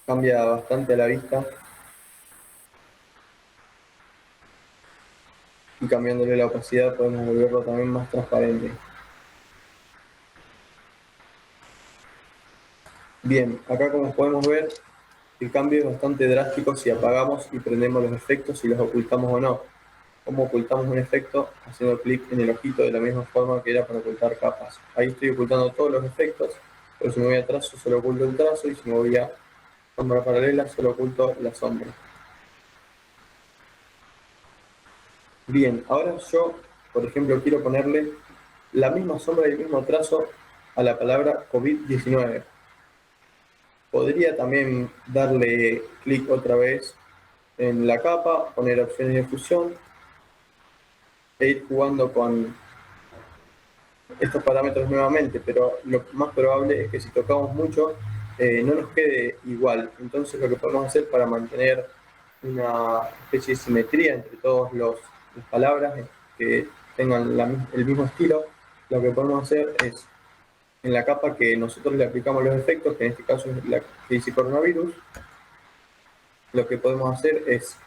S1: cambia bastante a la vista y cambiándole la opacidad podemos volverlo también más transparente. Bien, acá como podemos ver, el cambio es bastante drástico si apagamos y prendemos los efectos y los ocultamos o no. ¿Cómo ocultamos un efecto? Haciendo clic en el ojito de la misma forma que era para ocultar capas. Ahí estoy ocultando todos los efectos, pero si me voy a trazo solo oculto el trazo y si me voy a sombra paralela solo oculto la sombra. Bien, ahora yo, por ejemplo, quiero ponerle la misma sombra y el mismo trazo a la palabra COVID-19. Podría también darle clic otra vez en la capa, poner opciones de fusión e ir jugando con estos parámetros nuevamente, pero lo más probable es que si tocamos mucho no nos quede igual. Entonces lo que podemos hacer para mantener una especie de simetría entre todas las palabras que tengan el mismo estilo, lo que podemos hacer es en la capa que nosotros le aplicamos los efectos, que en este caso es la que dice coronavirus, lo que podemos hacer es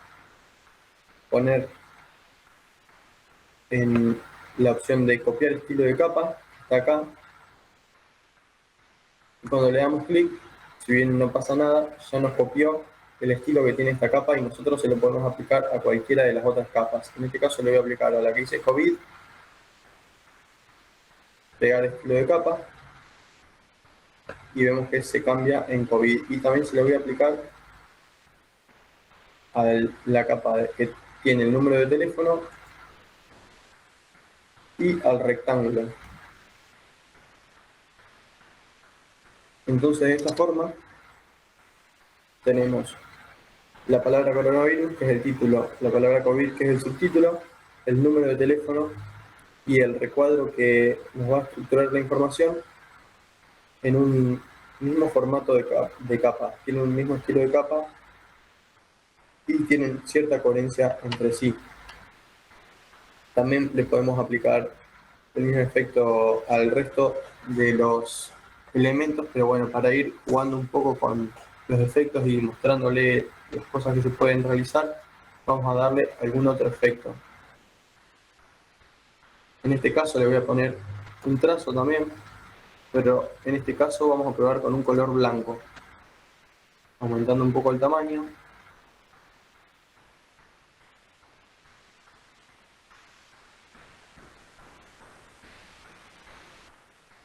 S1: poner en la opción de copiar estilo de capa, está acá, y cuando le damos clic, si bien no pasa nada, ya nos copió el estilo que tiene esta capa y nosotros se lo podemos aplicar a cualquiera de las otras capas. En este caso le voy a aplicar a la que dice COVID, pegar estilo de capa, y vemos que se cambia en COVID. Y también se lo voy a aplicar a la capa que tiene el número de teléfono y al rectángulo. Entonces de esta forma tenemos la palabra coronavirus, que es el título, la palabra COVID, que es el subtítulo, el número de teléfono y el recuadro que nos va a estructurar la información en un mismo formato de capa. Tienen un mismo estilo de capa y tienen cierta coherencia entre sí. También le podemos aplicar el mismo efecto al resto de los elementos, pero bueno, para ir jugando un poco con los efectos y mostrándole las cosas que se pueden realizar, vamos a darle algún otro efecto. En este caso le voy a poner un trazo también, pero en este caso vamos a probar con un color blanco, aumentando un poco el tamaño.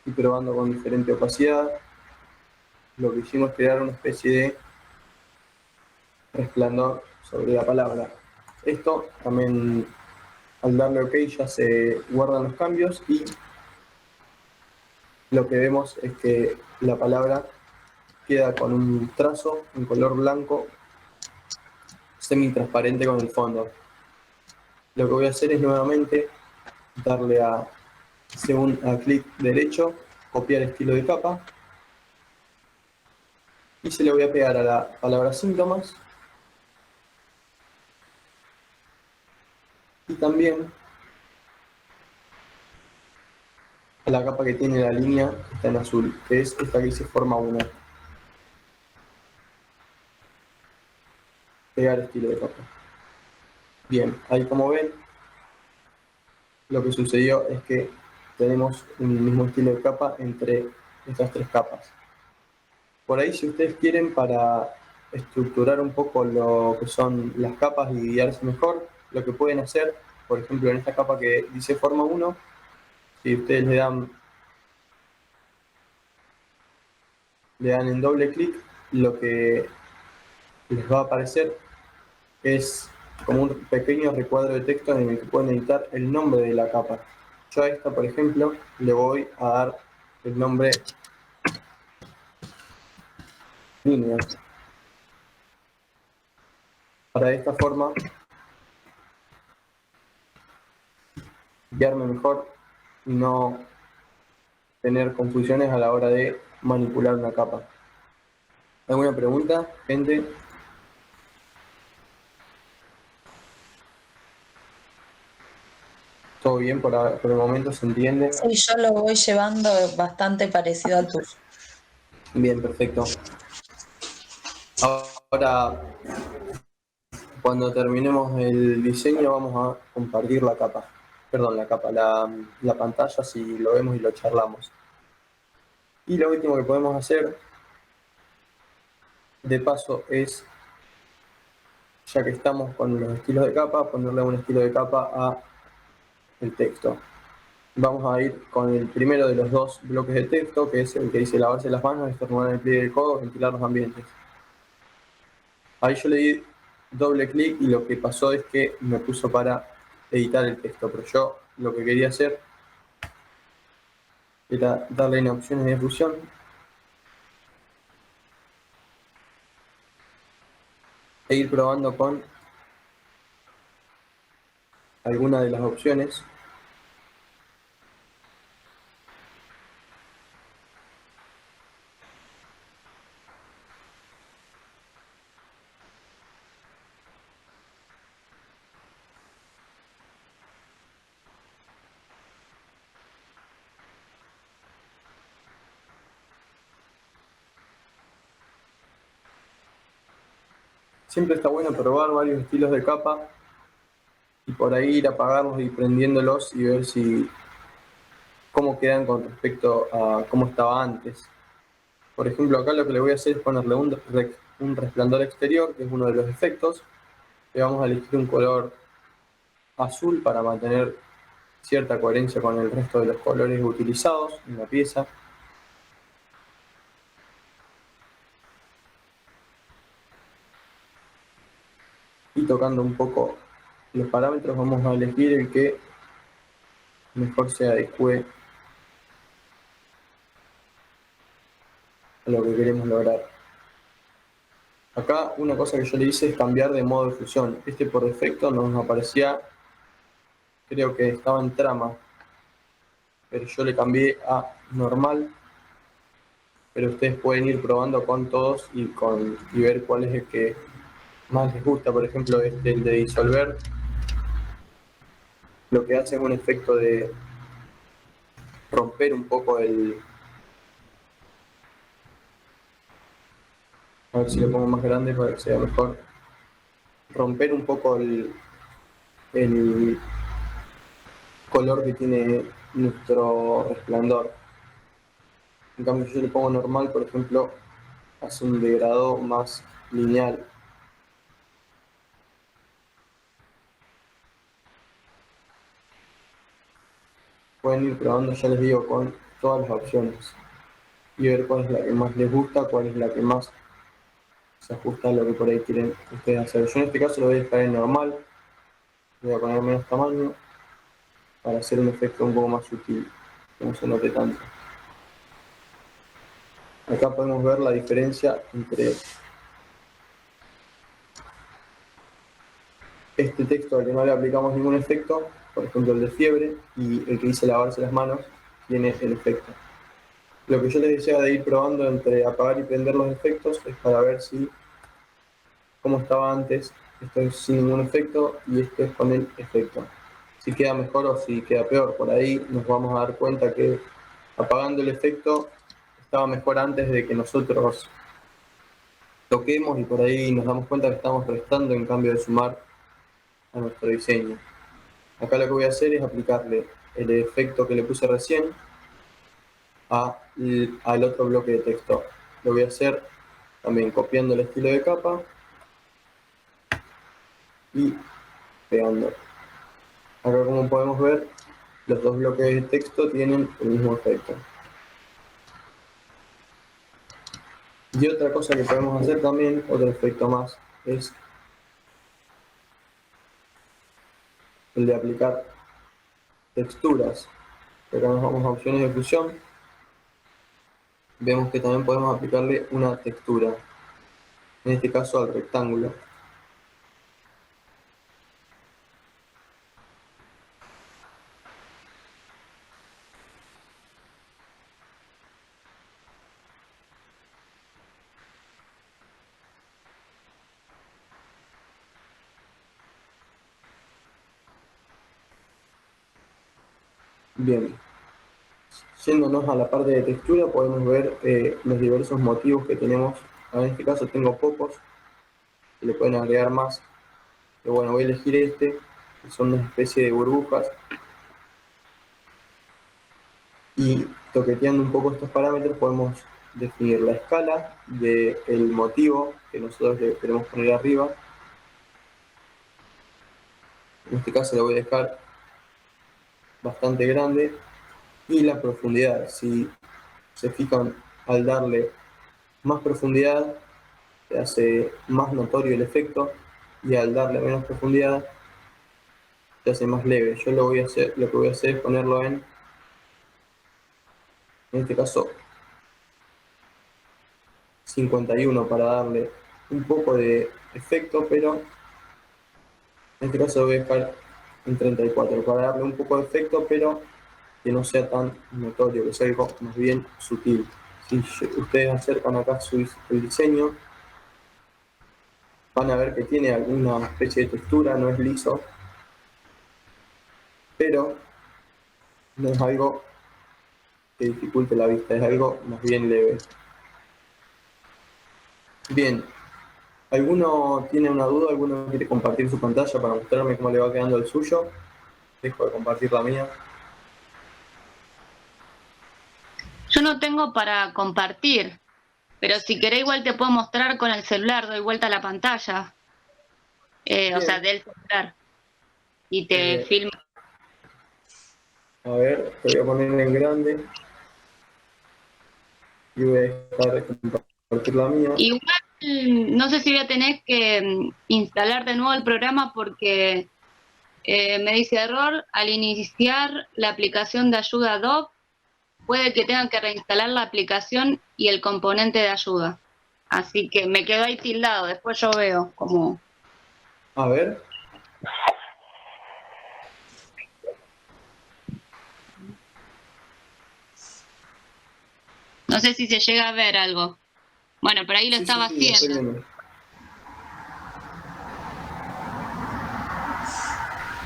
S1: Y probando con diferente opacidad. Lo que hicimos es crear una especie de resplandor sobre la palabra. Esto también, al darle OK, ya se guardan los cambios y lo que vemos es que la palabra queda con un trazo en color blanco semi-transparente con el fondo. Lo que voy a hacer es nuevamente darle a clic derecho, copiar estilo de capa y se le voy a pegar a la palabra síntomas y también a la capa que tiene la línea que está en azul, que es esta que dice forma 1. Pegar estilo de capa. Bien, ahí como ven, lo que sucedió es que tenemos un mismo estilo de capa entre estas tres capas. Por ahí, si ustedes quieren, para estructurar un poco lo que son las capas y guiarse mejor, lo que pueden hacer, por ejemplo, en esta capa que dice forma 1, si ustedes le dan en doble clic, lo que les va a aparecer es como un pequeño recuadro de texto en el que pueden editar el nombre de la capa. Yo a esta, por ejemplo, le voy a dar el nombre líneas. Para de esta forma guiarme mejor y no tener confusiones a la hora de manipular una capa. ¿Alguna pregunta, gente? ¿Todo bien por el momento? ¿Se entiende?
S4: Sí, yo lo voy llevando bastante parecido al tuyo.
S1: Bien, perfecto. Ahora, cuando terminemos el diseño, vamos a compartir la capa. Perdón, la pantalla, si lo vemos y lo charlamos. Y lo último que podemos hacer, de paso, es, ya que estamos con los estilos de capa, ponerle un estilo de capa a el texto. Vamos a ir con el primero de los dos bloques de texto, que es el que dice lavarse las manos, estornudar en el pliegue del codo, ventilar los ambientes. Ahí yo le di doble clic y lo que pasó es que me puso para editar el texto, pero yo lo que quería hacer era darle en opciones de difusión e ir probando con alguna de las opciones. Siempre está bueno probar varios estilos de capa y por ahí ir apagarlos y prendiéndolos y ver si cómo quedan con respecto a cómo estaba antes. Por ejemplo, acá lo que le voy a hacer es ponerle un resplandor exterior, que es uno de los efectos. Le vamos a elegir un color azul para mantener cierta coherencia con el resto de los colores utilizados en la pieza. Y tocando un poco los parámetros vamos a elegir el que mejor se adecue a lo que queremos lograr. Acá una cosa que yo le hice es cambiar de modo de fusión. Este por defecto nos aparecía, creo que estaba en trama, pero yo le cambié a normal. Pero ustedes pueden ir probando con todos y ver cuál es el que más les gusta. Por ejemplo, el de disolver, lo que hace es un efecto de romper un poco a ver si lo pongo más grande para que sea mejor, romper un poco el color que tiene nuestro resplandor. En cambio, si yo le pongo normal, por ejemplo, hace un degradado más lineal. Pueden ir probando, ya les digo, con todas las opciones y ver cuál es la que más les gusta, cuál es la que más se ajusta a lo que por ahí quieren ustedes hacer. Yo en este caso lo voy a dejar en normal, voy a poner menos tamaño para hacer un efecto un poco más sutil, que no se note tanto. Acá podemos ver la diferencia entre este texto al que no le aplicamos ningún efecto, por ejemplo el de fiebre, y el que dice lavarse las manos, tiene el efecto. Lo que yo les decía de ir probando entre apagar y prender los efectos es para ver si, como estaba antes, esto es sin ningún efecto y esto es con el efecto. Si queda mejor o si queda peor. Por ahí nos vamos a dar cuenta que apagando el efecto estaba mejor antes de que nosotros toquemos y por ahí nos damos cuenta que estamos restando en cambio de sumar a nuestro diseño. Acá lo que voy a hacer es aplicarle el efecto que le puse recién al otro bloque de texto. Lo voy a hacer también copiando el estilo de capa y pegando. Acá como podemos ver, los dos bloques de texto tienen el mismo efecto. Y otra cosa que podemos hacer también, otro efecto más, es el de aplicar texturas. Acá nos vamos a opciones de fusión. Vemos que también podemos aplicarle una textura, en este caso al rectángulo. Bien, yéndonos a la parte de textura, podemos ver los diversos motivos que tenemos. En este caso tengo pocos, se le pueden agregar más, pero bueno, voy a elegir este, que son una especie de burbujas, y toqueteando un poco estos parámetros podemos definir la escala del motivo que nosotros le queremos poner arriba. En este caso lo voy a dejar bastante grande, y la profundidad. Si se fijan, al darle más profundidad se hace más notorio el efecto, y al darle menos profundidad se hace más leve. Yo lo que voy a hacer es ponerlo en este caso 51, para darle un poco de efecto, pero en este caso lo voy a dejar en 34 para darle un poco de efecto, pero que no sea tan notorio, que sea algo más bien sutil. Si ustedes acercan acá el diseño, van a ver que tiene alguna especie de textura, no es liso, pero no es algo que dificulte la vista, es algo más bien leve. Bien, ¿alguno tiene una duda? ¿Alguno quiere compartir su pantalla para mostrarme cómo le va quedando el suyo? Dejo de compartir la mía.
S2: Yo no tengo para compartir, pero si querés igual te puedo mostrar con el celular, doy vuelta a la pantalla, o sea,
S1: Bien,
S2: del celular, y te
S1: eh,
S2: filmo.
S1: a ver, te voy a poner en grande y voy a dejar de compartir la mía.
S2: Igual, no sé si voy a tener que instalar de nuevo el programa porque me dice error al iniciar la aplicación de ayuda Adobe. Puede que tenga que reinstalar la aplicación y el componente de ayuda. Así que me quedo ahí tildado. Después yo veo como...
S1: A ver,
S2: No sé si se llega a ver algo. Bueno, por ahí lo
S1: sí, sí,
S2: estaba
S1: sí, lo estoy
S2: haciendo.
S1: viendo.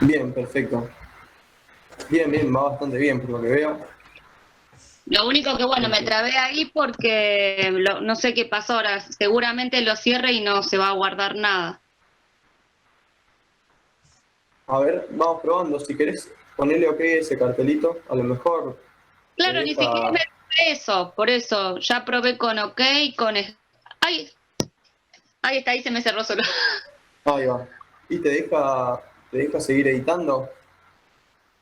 S1: Bien, perfecto. Bien, bien, va bastante bien por lo que veo.
S2: Lo único que, bueno, me trabé ahí porque no sé qué pasó ahora. Seguramente lo cierre y no se va a guardar nada.
S1: A ver, vamos probando. Si querés ponerle OK a ese cartelito, a lo mejor te
S2: Claro, ni siquiera me
S1: deja...
S2: trabé eso. Por eso, ya probé con OK, con... Ay, ahí está, ahí se me cerró solo.
S1: Ahí va. ¿Y te deja seguir editando?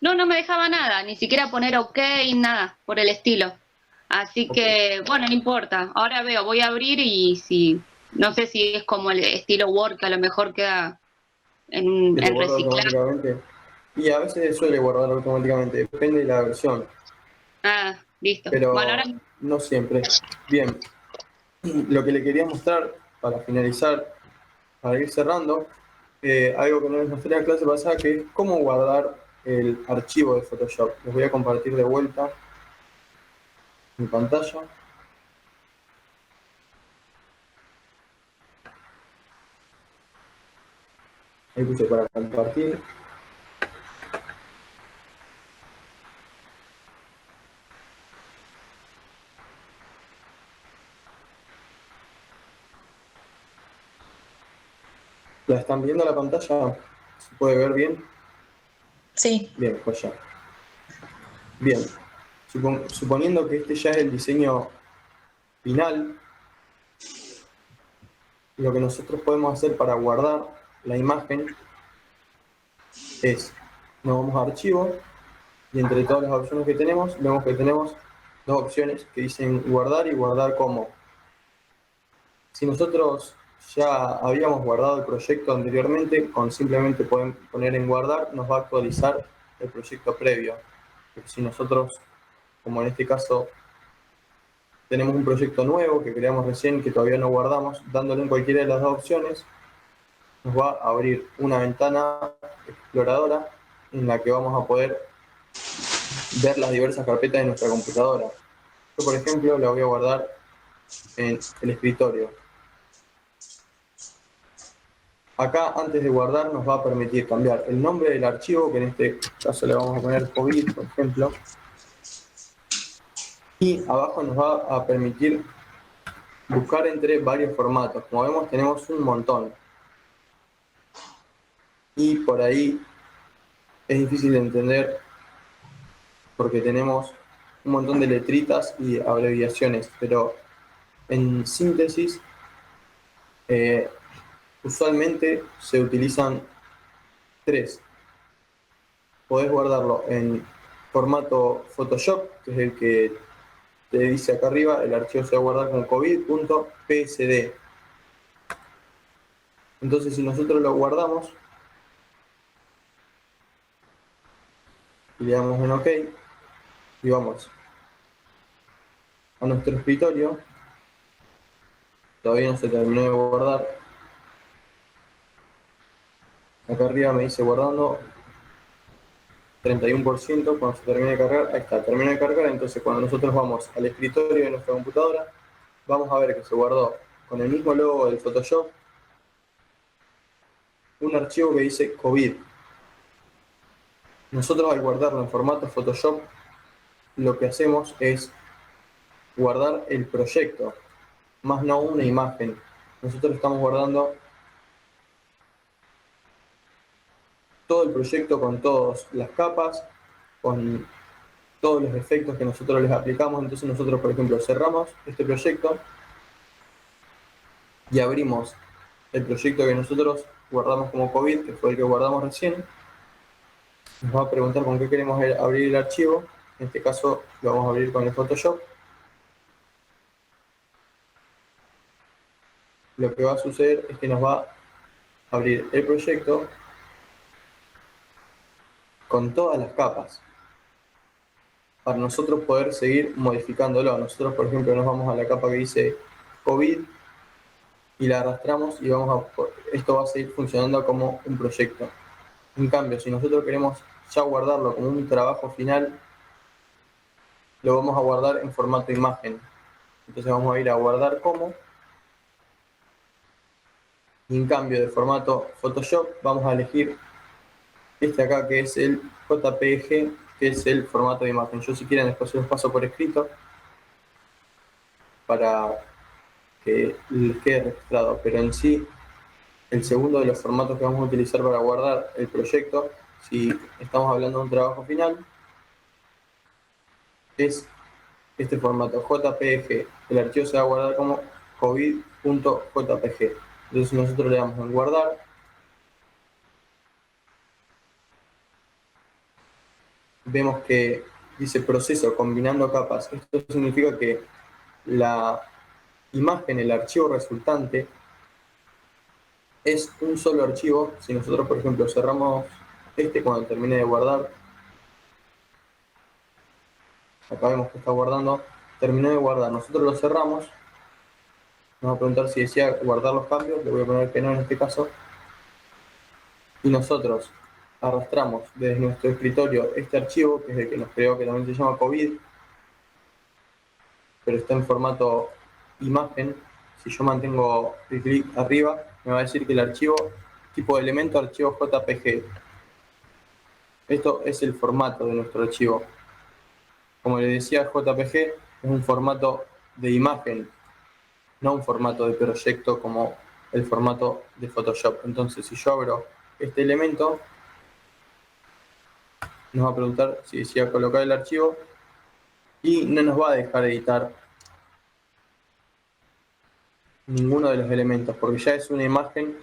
S2: No, no me dejaba nada, ni siquiera poner OK, nada, por el estilo. Así
S1: Ok.
S2: que, bueno, no importa. Ahora veo, voy a abrir y si, no sé si es como el estilo Word, que a lo mejor queda
S1: Que te
S2: en
S1: guarda
S2: reciclar.
S1: automáticamente. Y a veces suele guardar automáticamente, depende de la versión,
S2: Ah, listo. Bueno, ahora
S1: pero no siempre. Bien, lo que le quería mostrar para finalizar, para ir cerrando, algo que no les mostré en la clase pasada, que es cómo guardar el archivo de Photoshop. Les voy a compartir de vuelta mi pantalla. Ahí puse para compartir. ¿La están viendo la pantalla? ¿Se puede ver bien?
S4: Sí,
S1: Bien, pues ya. Bien. Suponiendo que este ya es el diseño final, lo que nosotros podemos hacer para guardar la imagen es, nos vamos a archivo, y entre todas las opciones que tenemos, vemos que tenemos dos opciones que dicen guardar y guardar como. Si nosotros ya habíamos guardado el proyecto anteriormente, con simplemente poner en guardar, nos va a actualizar el proyecto previo. Pero si nosotros, como en este caso, tenemos un proyecto nuevo que creamos recién, que todavía no guardamos, dándole en cualquiera de las dos opciones, nos va a abrir una ventana exploradora en la que vamos a poder ver las diversas carpetas de nuestra computadora. Yo, por ejemplo, la voy a guardar en el escritorio. Acá, antes de guardar, nos va a permitir cambiar el nombre del archivo, que en este caso le vamos a poner COVID, por ejemplo, y abajo nos va a permitir buscar entre varios formatos. Como vemos, tenemos un montón. Y por ahí es difícil de entender porque tenemos un montón de letritas y abreviaciones, pero en síntesis, usualmente se utilizan tres. Podés guardarlo en formato Photoshop, que es el que te dice acá arriba, el archivo se va a guardar como covid.psd. Entonces, si nosotros lo guardamos y le damos en OK y vamos a nuestro escritorio, todavía no se terminó de guardar. Acá arriba me dice guardando 31%, cuando se termine de cargar, ahí está, termina de cargar. Entonces, cuando nosotros vamos al escritorio de nuestra computadora, vamos a ver que se guardó con el mismo logo del Photoshop un archivo que dice COVID. Nosotros, al guardarlo en formato Photoshop, lo que hacemos es guardar el proyecto, más no una imagen. Nosotros estamos guardando todo el proyecto con todas las capas, con todos los efectos que nosotros les aplicamos. Entonces nosotros, por ejemplo, cerramos este proyecto y abrimos el proyecto que nosotros guardamos como COVID, que fue el que guardamos recién. Nos va a preguntar con qué queremos abrir el archivo. En este caso lo vamos a abrir con el Photoshop. Lo que va a suceder es que nos va a abrir el proyecto con todas las capas para nosotros poder seguir modificándolo. Nosotros, por ejemplo, nos vamos a la capa que dice COVID y la arrastramos y esto va a seguir funcionando como un proyecto. En cambio, si nosotros queremos ya guardarlo como un trabajo final, lo vamos a guardar en formato imagen. Entonces vamos a ir a guardar como, y en cambio de formato Photoshop vamos a elegir este acá, que es el JPG, que es el formato de imagen. Yo, si quieren, después se los paso por escrito para que les quede registrado, pero en sí el segundo de los formatos que vamos a utilizar para guardar el proyecto, si estamos hablando de un trabajo final, es este formato JPG. El archivo se va a guardar como covid.jpg. Entonces nosotros le damos en guardar, vemos que dice proceso combinando capas. Esto significa que la imagen, el archivo resultante, es un solo archivo. Si nosotros, por ejemplo, cerramos cuando termine de guardar, acá vemos que está guardando, terminó de guardar, nosotros lo cerramos, nos va a preguntar si desea guardar los cambios, le voy a poner que no en este caso, y nosotros arrastramos desde nuestro escritorio este archivo, que es el que nos creó, que también se llama COVID, pero está en formato imagen. Si yo mantengo el clic arriba, me va a decir que el archivo, tipo de elemento, archivo JPG. Esto es el formato de nuestro archivo. Como les decía, JPG es un formato de imagen, no un formato de proyecto como el formato de Photoshop. Entonces, si yo abro este elemento, nos va a preguntar si desea colocar el archivo y no nos va a dejar editar ninguno de los elementos, porque ya es una imagen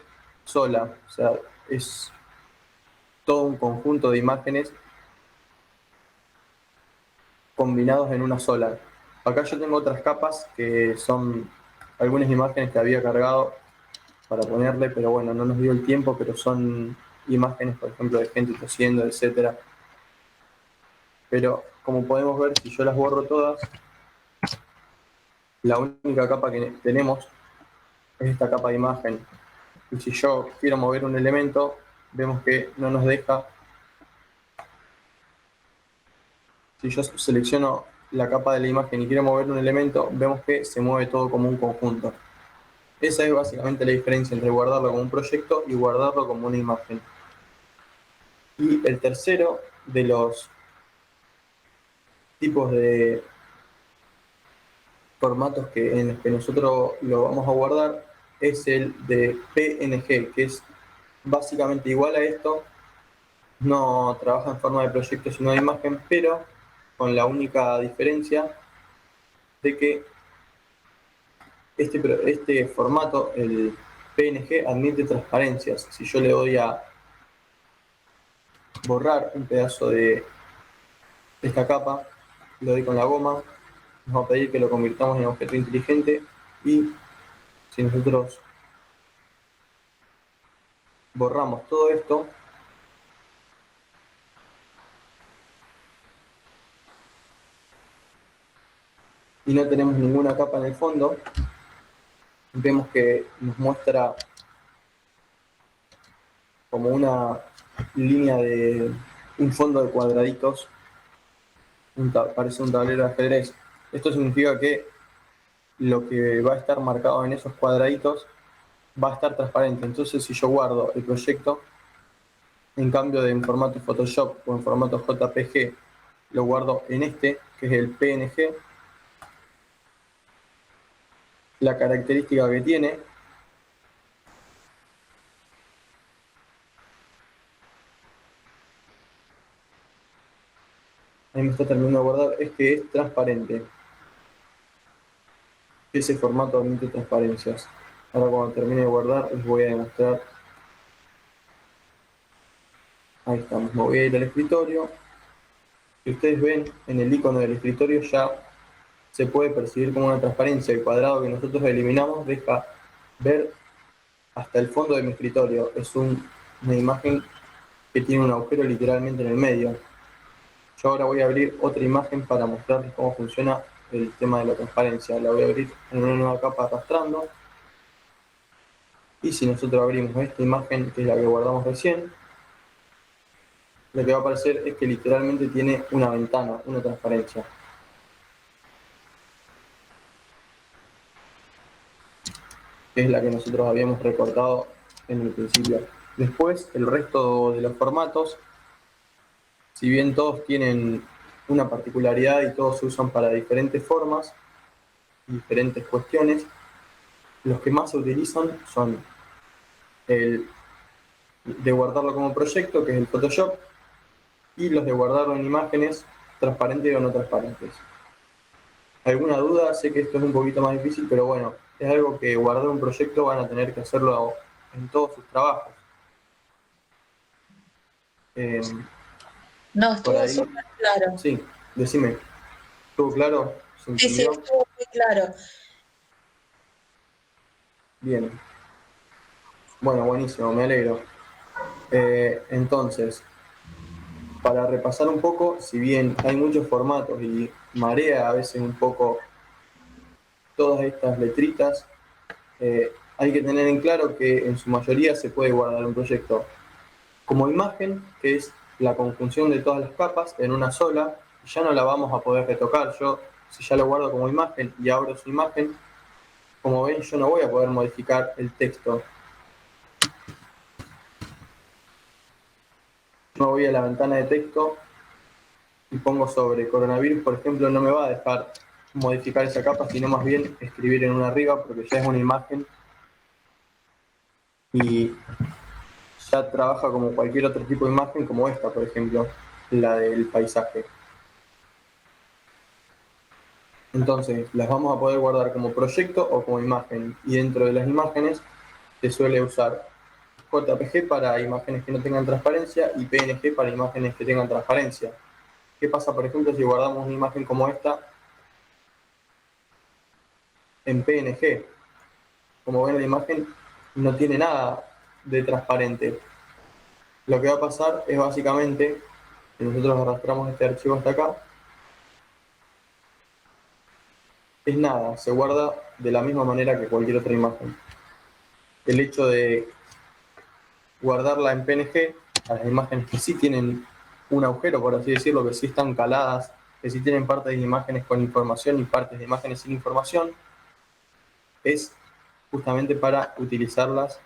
S1: sola, o sea, es todo un conjunto de imágenes combinados en una sola. Acá yo tengo otras capas que son algunas imágenes que había cargado para ponerle, pero bueno, no nos dio el tiempo, pero son imágenes, por ejemplo, de gente tosiendo, etcétera. Pero como podemos ver, si yo las borro todas, la única capa que tenemos es esta capa de imagen. Y si yo quiero mover un elemento, vemos que no nos deja. Si yo selecciono la capa de la imagen y quiero mover un elemento, vemos que se mueve todo como un conjunto. Esa es básicamente la diferencia entre guardarlo como un proyecto y guardarlo como una imagen. Y el tercero de los tipos de formatos en los que nosotros lo vamos a guardar es el de PNG, que es básicamente igual a esto, no trabaja en forma de proyecto sino de imagen, pero con la única diferencia de que este formato, el PNG, admite transparencias. Si yo le doy a borrar un pedazo de esta capa, lo doy con la goma, nos va a pedir que lo convirtamos en objeto inteligente y si nosotros borramos todo esto, y no tenemos ninguna capa en el fondo, vemos que nos muestra como una línea de un fondo de cuadraditos, parece un tablero de ajedrez. Esto significa que lo que va a estar marcado en esos cuadraditos va a estar transparente. Entonces, si yo guardo el proyecto, en cambio de en formato Photoshop o en formato JPG, lo guardo en este, que es el PNG, la característica que tiene ahí me está terminando de guardar, es que es transparente. Ese formato admite transparencias. Ahora cuando termine de guardar les voy a demostrar. Ahí estamos, me voy a ir al escritorio. Si ustedes ven en el icono del escritorio ya se puede percibir como una transparencia. El cuadrado que nosotros eliminamos deja ver hasta el fondo de mi escritorio. Es una imagen que tiene un agujero literalmente en el medio. Yo ahora voy a abrir otra imagen para mostrarles cómo funciona el tema de la transparencia. La voy a abrir en una nueva capa arrastrando. Y si nosotros abrimos esta imagen, que es la que guardamos recién, lo que va a aparecer es que literalmente tiene una ventana, una transparencia. Que es la que nosotros habíamos recortado en el principio. Después, el resto de los formatos, si bien todos tienen una particularidad y todos se usan para diferentes formas, diferentes cuestiones, los que más se utilizan son el de guardarlo como proyecto, que es el Photoshop, y los de guardarlo en imágenes transparentes o no transparentes. ¿Alguna duda? Sé que esto es un poquito más difícil, pero bueno, es algo que guardar un proyecto van a tener que hacerlo en todos sus trabajos.
S4: No,
S1: Por
S4: estuvo
S1: ahí,
S4: súper claro.
S1: sí, decime, ¿estuvo claro? ¿Se
S4: Sí, sí,
S1: entendió?
S4: estuvo muy claro.
S1: Bien. Bueno, buenísimo, me alegro. Entonces, para repasar un poco, si bien hay muchos formatos y marea a veces un poco todas estas letritas, hay que tener en claro que en su mayoría se puede guardar un proyecto como imagen, que es la conjunción de todas las capas en una sola, y ya no la vamos a poder retocar. Yo, si ya lo guardo como imagen y abro su imagen, como ven, yo no voy a poder modificar el texto. Yo voy a la ventana de texto y pongo sobre coronavirus, por ejemplo, no me va a dejar modificar esa capa, sino más bien escribir en una arriba, porque ya es una imagen y ya trabaja como cualquier otro tipo de imagen, como esta, por ejemplo, la del paisaje. Entonces, las vamos a poder guardar como proyecto o como imagen. Y dentro de las imágenes se suele usar JPG para imágenes que no tengan transparencia y PNG para imágenes que tengan transparencia. ¿Qué pasa, por ejemplo, si guardamos una imagen como esta en PNG? Como ven, la imagen no tiene nada de transparente. Lo que va a pasar es básicamente que nosotros arrastramos este archivo hasta acá. Es nada, se guarda de la misma manera que cualquier otra imagen. El hecho de guardarla en PNG, a las imágenes que sí tienen un agujero, por así decirlo, que sí están caladas, que sí tienen partes de imágenes con información y partes de imágenes sin información, es justamente para utilizarlas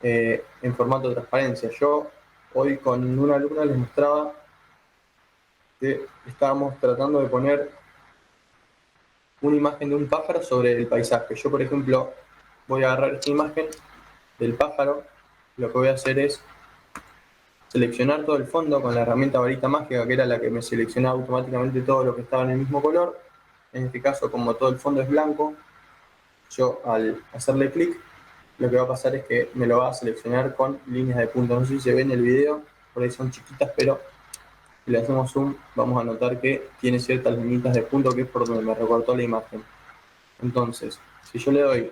S1: en formato de transparencia. Yo hoy con una alumna les mostraba que estábamos tratando de poner una imagen de un pájaro sobre el paisaje. Yo, por ejemplo, voy a agarrar esta imagen del pájaro, lo que voy a hacer es seleccionar todo el fondo con la herramienta varita mágica, que era la que me seleccionaba automáticamente todo lo que estaba en el mismo color. En este caso, como todo el fondo es blanco, yo al hacerle clic, lo que va a pasar es que me lo va a seleccionar con líneas de punto. No sé si se ve en el video, por ahí son chiquitas, pero si le hacemos zoom, vamos a notar que tiene ciertas líneas de punto, que es por donde me recortó la imagen. Entonces, si yo le doy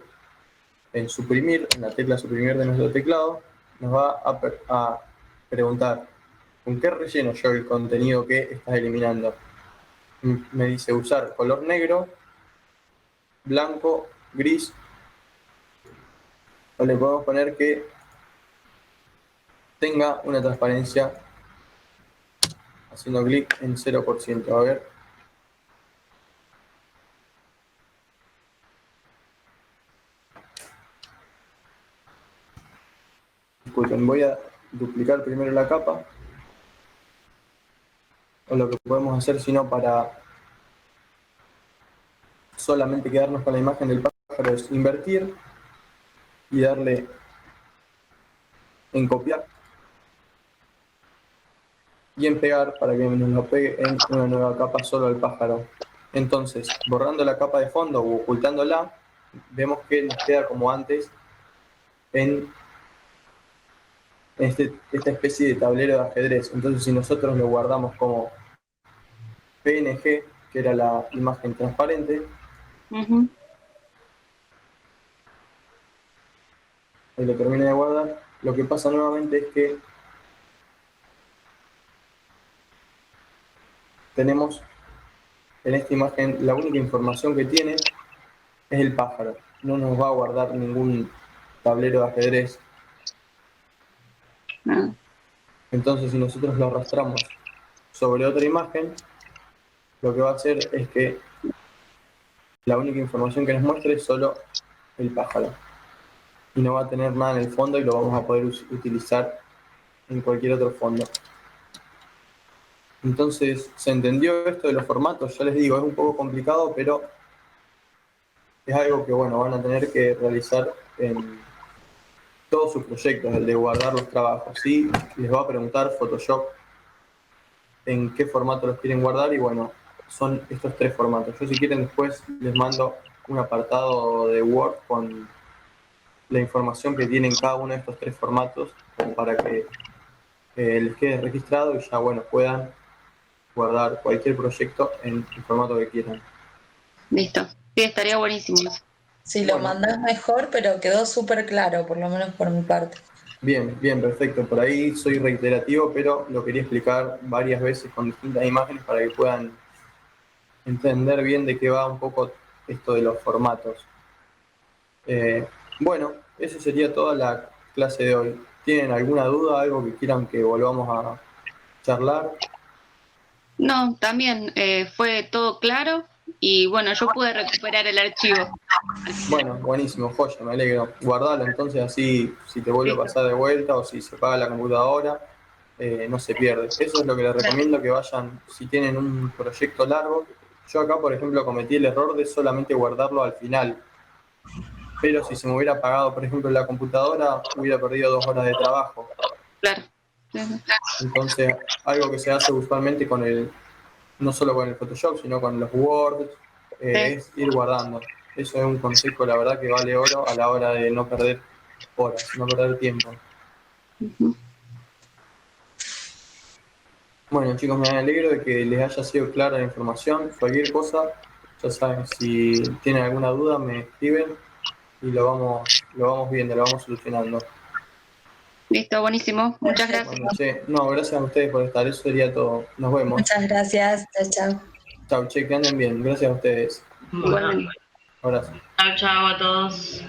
S1: en suprimir, en la tecla suprimir de nuestro teclado, nos va a preguntar ¿con qué relleno yo el contenido que estás eliminando? Me dice usar color negro, blanco, gris, o le podemos poner que tenga una transparencia haciendo clic en 0%. A ver. Disculpen, voy a duplicar primero la capa. O lo que podemos hacer, si no, para solamente quedarnos con la imagen del pájaro, es invertir y darle en copiar y en pegar para que nos lo pegue en una nueva capa solo al pájaro. Entonces, borrando la capa de fondo o ocultándola, vemos que nos queda como antes en esta especie de tablero de ajedrez. Entonces, si nosotros lo guardamos como PNG, que era la imagen transparente, y lo termino de guardar, lo que pasa nuevamente es que tenemos en esta imagen, la única información que tiene es el pájaro. No nos va a guardar ningún tablero de ajedrez. Entonces, si nosotros lo arrastramos sobre otra imagen, lo que va a hacer es que la única información que nos muestre es solo el pájaro. Y no va a tener nada en el fondo y lo vamos a poder utilizar en cualquier otro fondo. Entonces, ¿se entendió esto de los formatos? Ya les digo, es un poco complicado, pero es algo que, bueno, van a tener que realizar en todos sus proyectos, el de guardar los trabajos. ¿Sí? Les va a preguntar Photoshop en qué formato los quieren guardar y, bueno, son estos tres formatos. Yo, si quieren, después les mando un apartado de Word con la información que tienen cada uno de estos tres formatos, como para que les quede registrado y ya, bueno, puedan guardar cualquier proyecto en el formato que quieran.
S2: Listo. Sí, estaría buenísimo.
S4: Si lo mandás mejor, pero quedó súper claro, por lo menos por mi parte.
S1: Bien, bien, perfecto. Por ahí soy reiterativo, pero lo quería explicar varias veces con distintas imágenes para que puedan entender bien de qué va un poco esto de los formatos. Bueno, eso sería toda la clase de hoy. ¿Tienen alguna duda, algo que quieran que volvamos a charlar?
S2: No, también fue todo claro y bueno, yo pude recuperar el archivo.
S1: Bueno, buenísimo, joya, me alegro. Guardalo entonces, así si te vuelve a pasar de vuelta o si se apaga la computadora, no se pierde. Eso es lo que les recomiendo, que vayan, si tienen un proyecto largo. Yo acá, por ejemplo, cometí el error de solamente guardarlo al final. Pero si se me hubiera apagado, por ejemplo, la computadora, hubiera perdido 2 horas de trabajo.
S2: Claro.
S1: Entonces, algo que se hace usualmente con no solo con el Photoshop, sino con los Word, es ir guardando. Eso es un consejo, la verdad, que vale oro a la hora de no perder horas, no perder tiempo. Bueno, chicos, me alegro de que les haya sido clara la información. Cualquier cosa, ya saben, si tienen alguna duda, me escriben y lo vamos viendo, lo vamos solucionando.
S2: Listo, buenísimo. Muchas gracias.
S1: Bueno, no, gracias a ustedes por estar. Eso sería todo. Nos vemos.
S4: Muchas gracias. Chao, chao.
S1: Chau, che, que anden bien. Gracias a ustedes.
S3: Bueno,
S1: Abrazo.
S3: chao, chao a todos.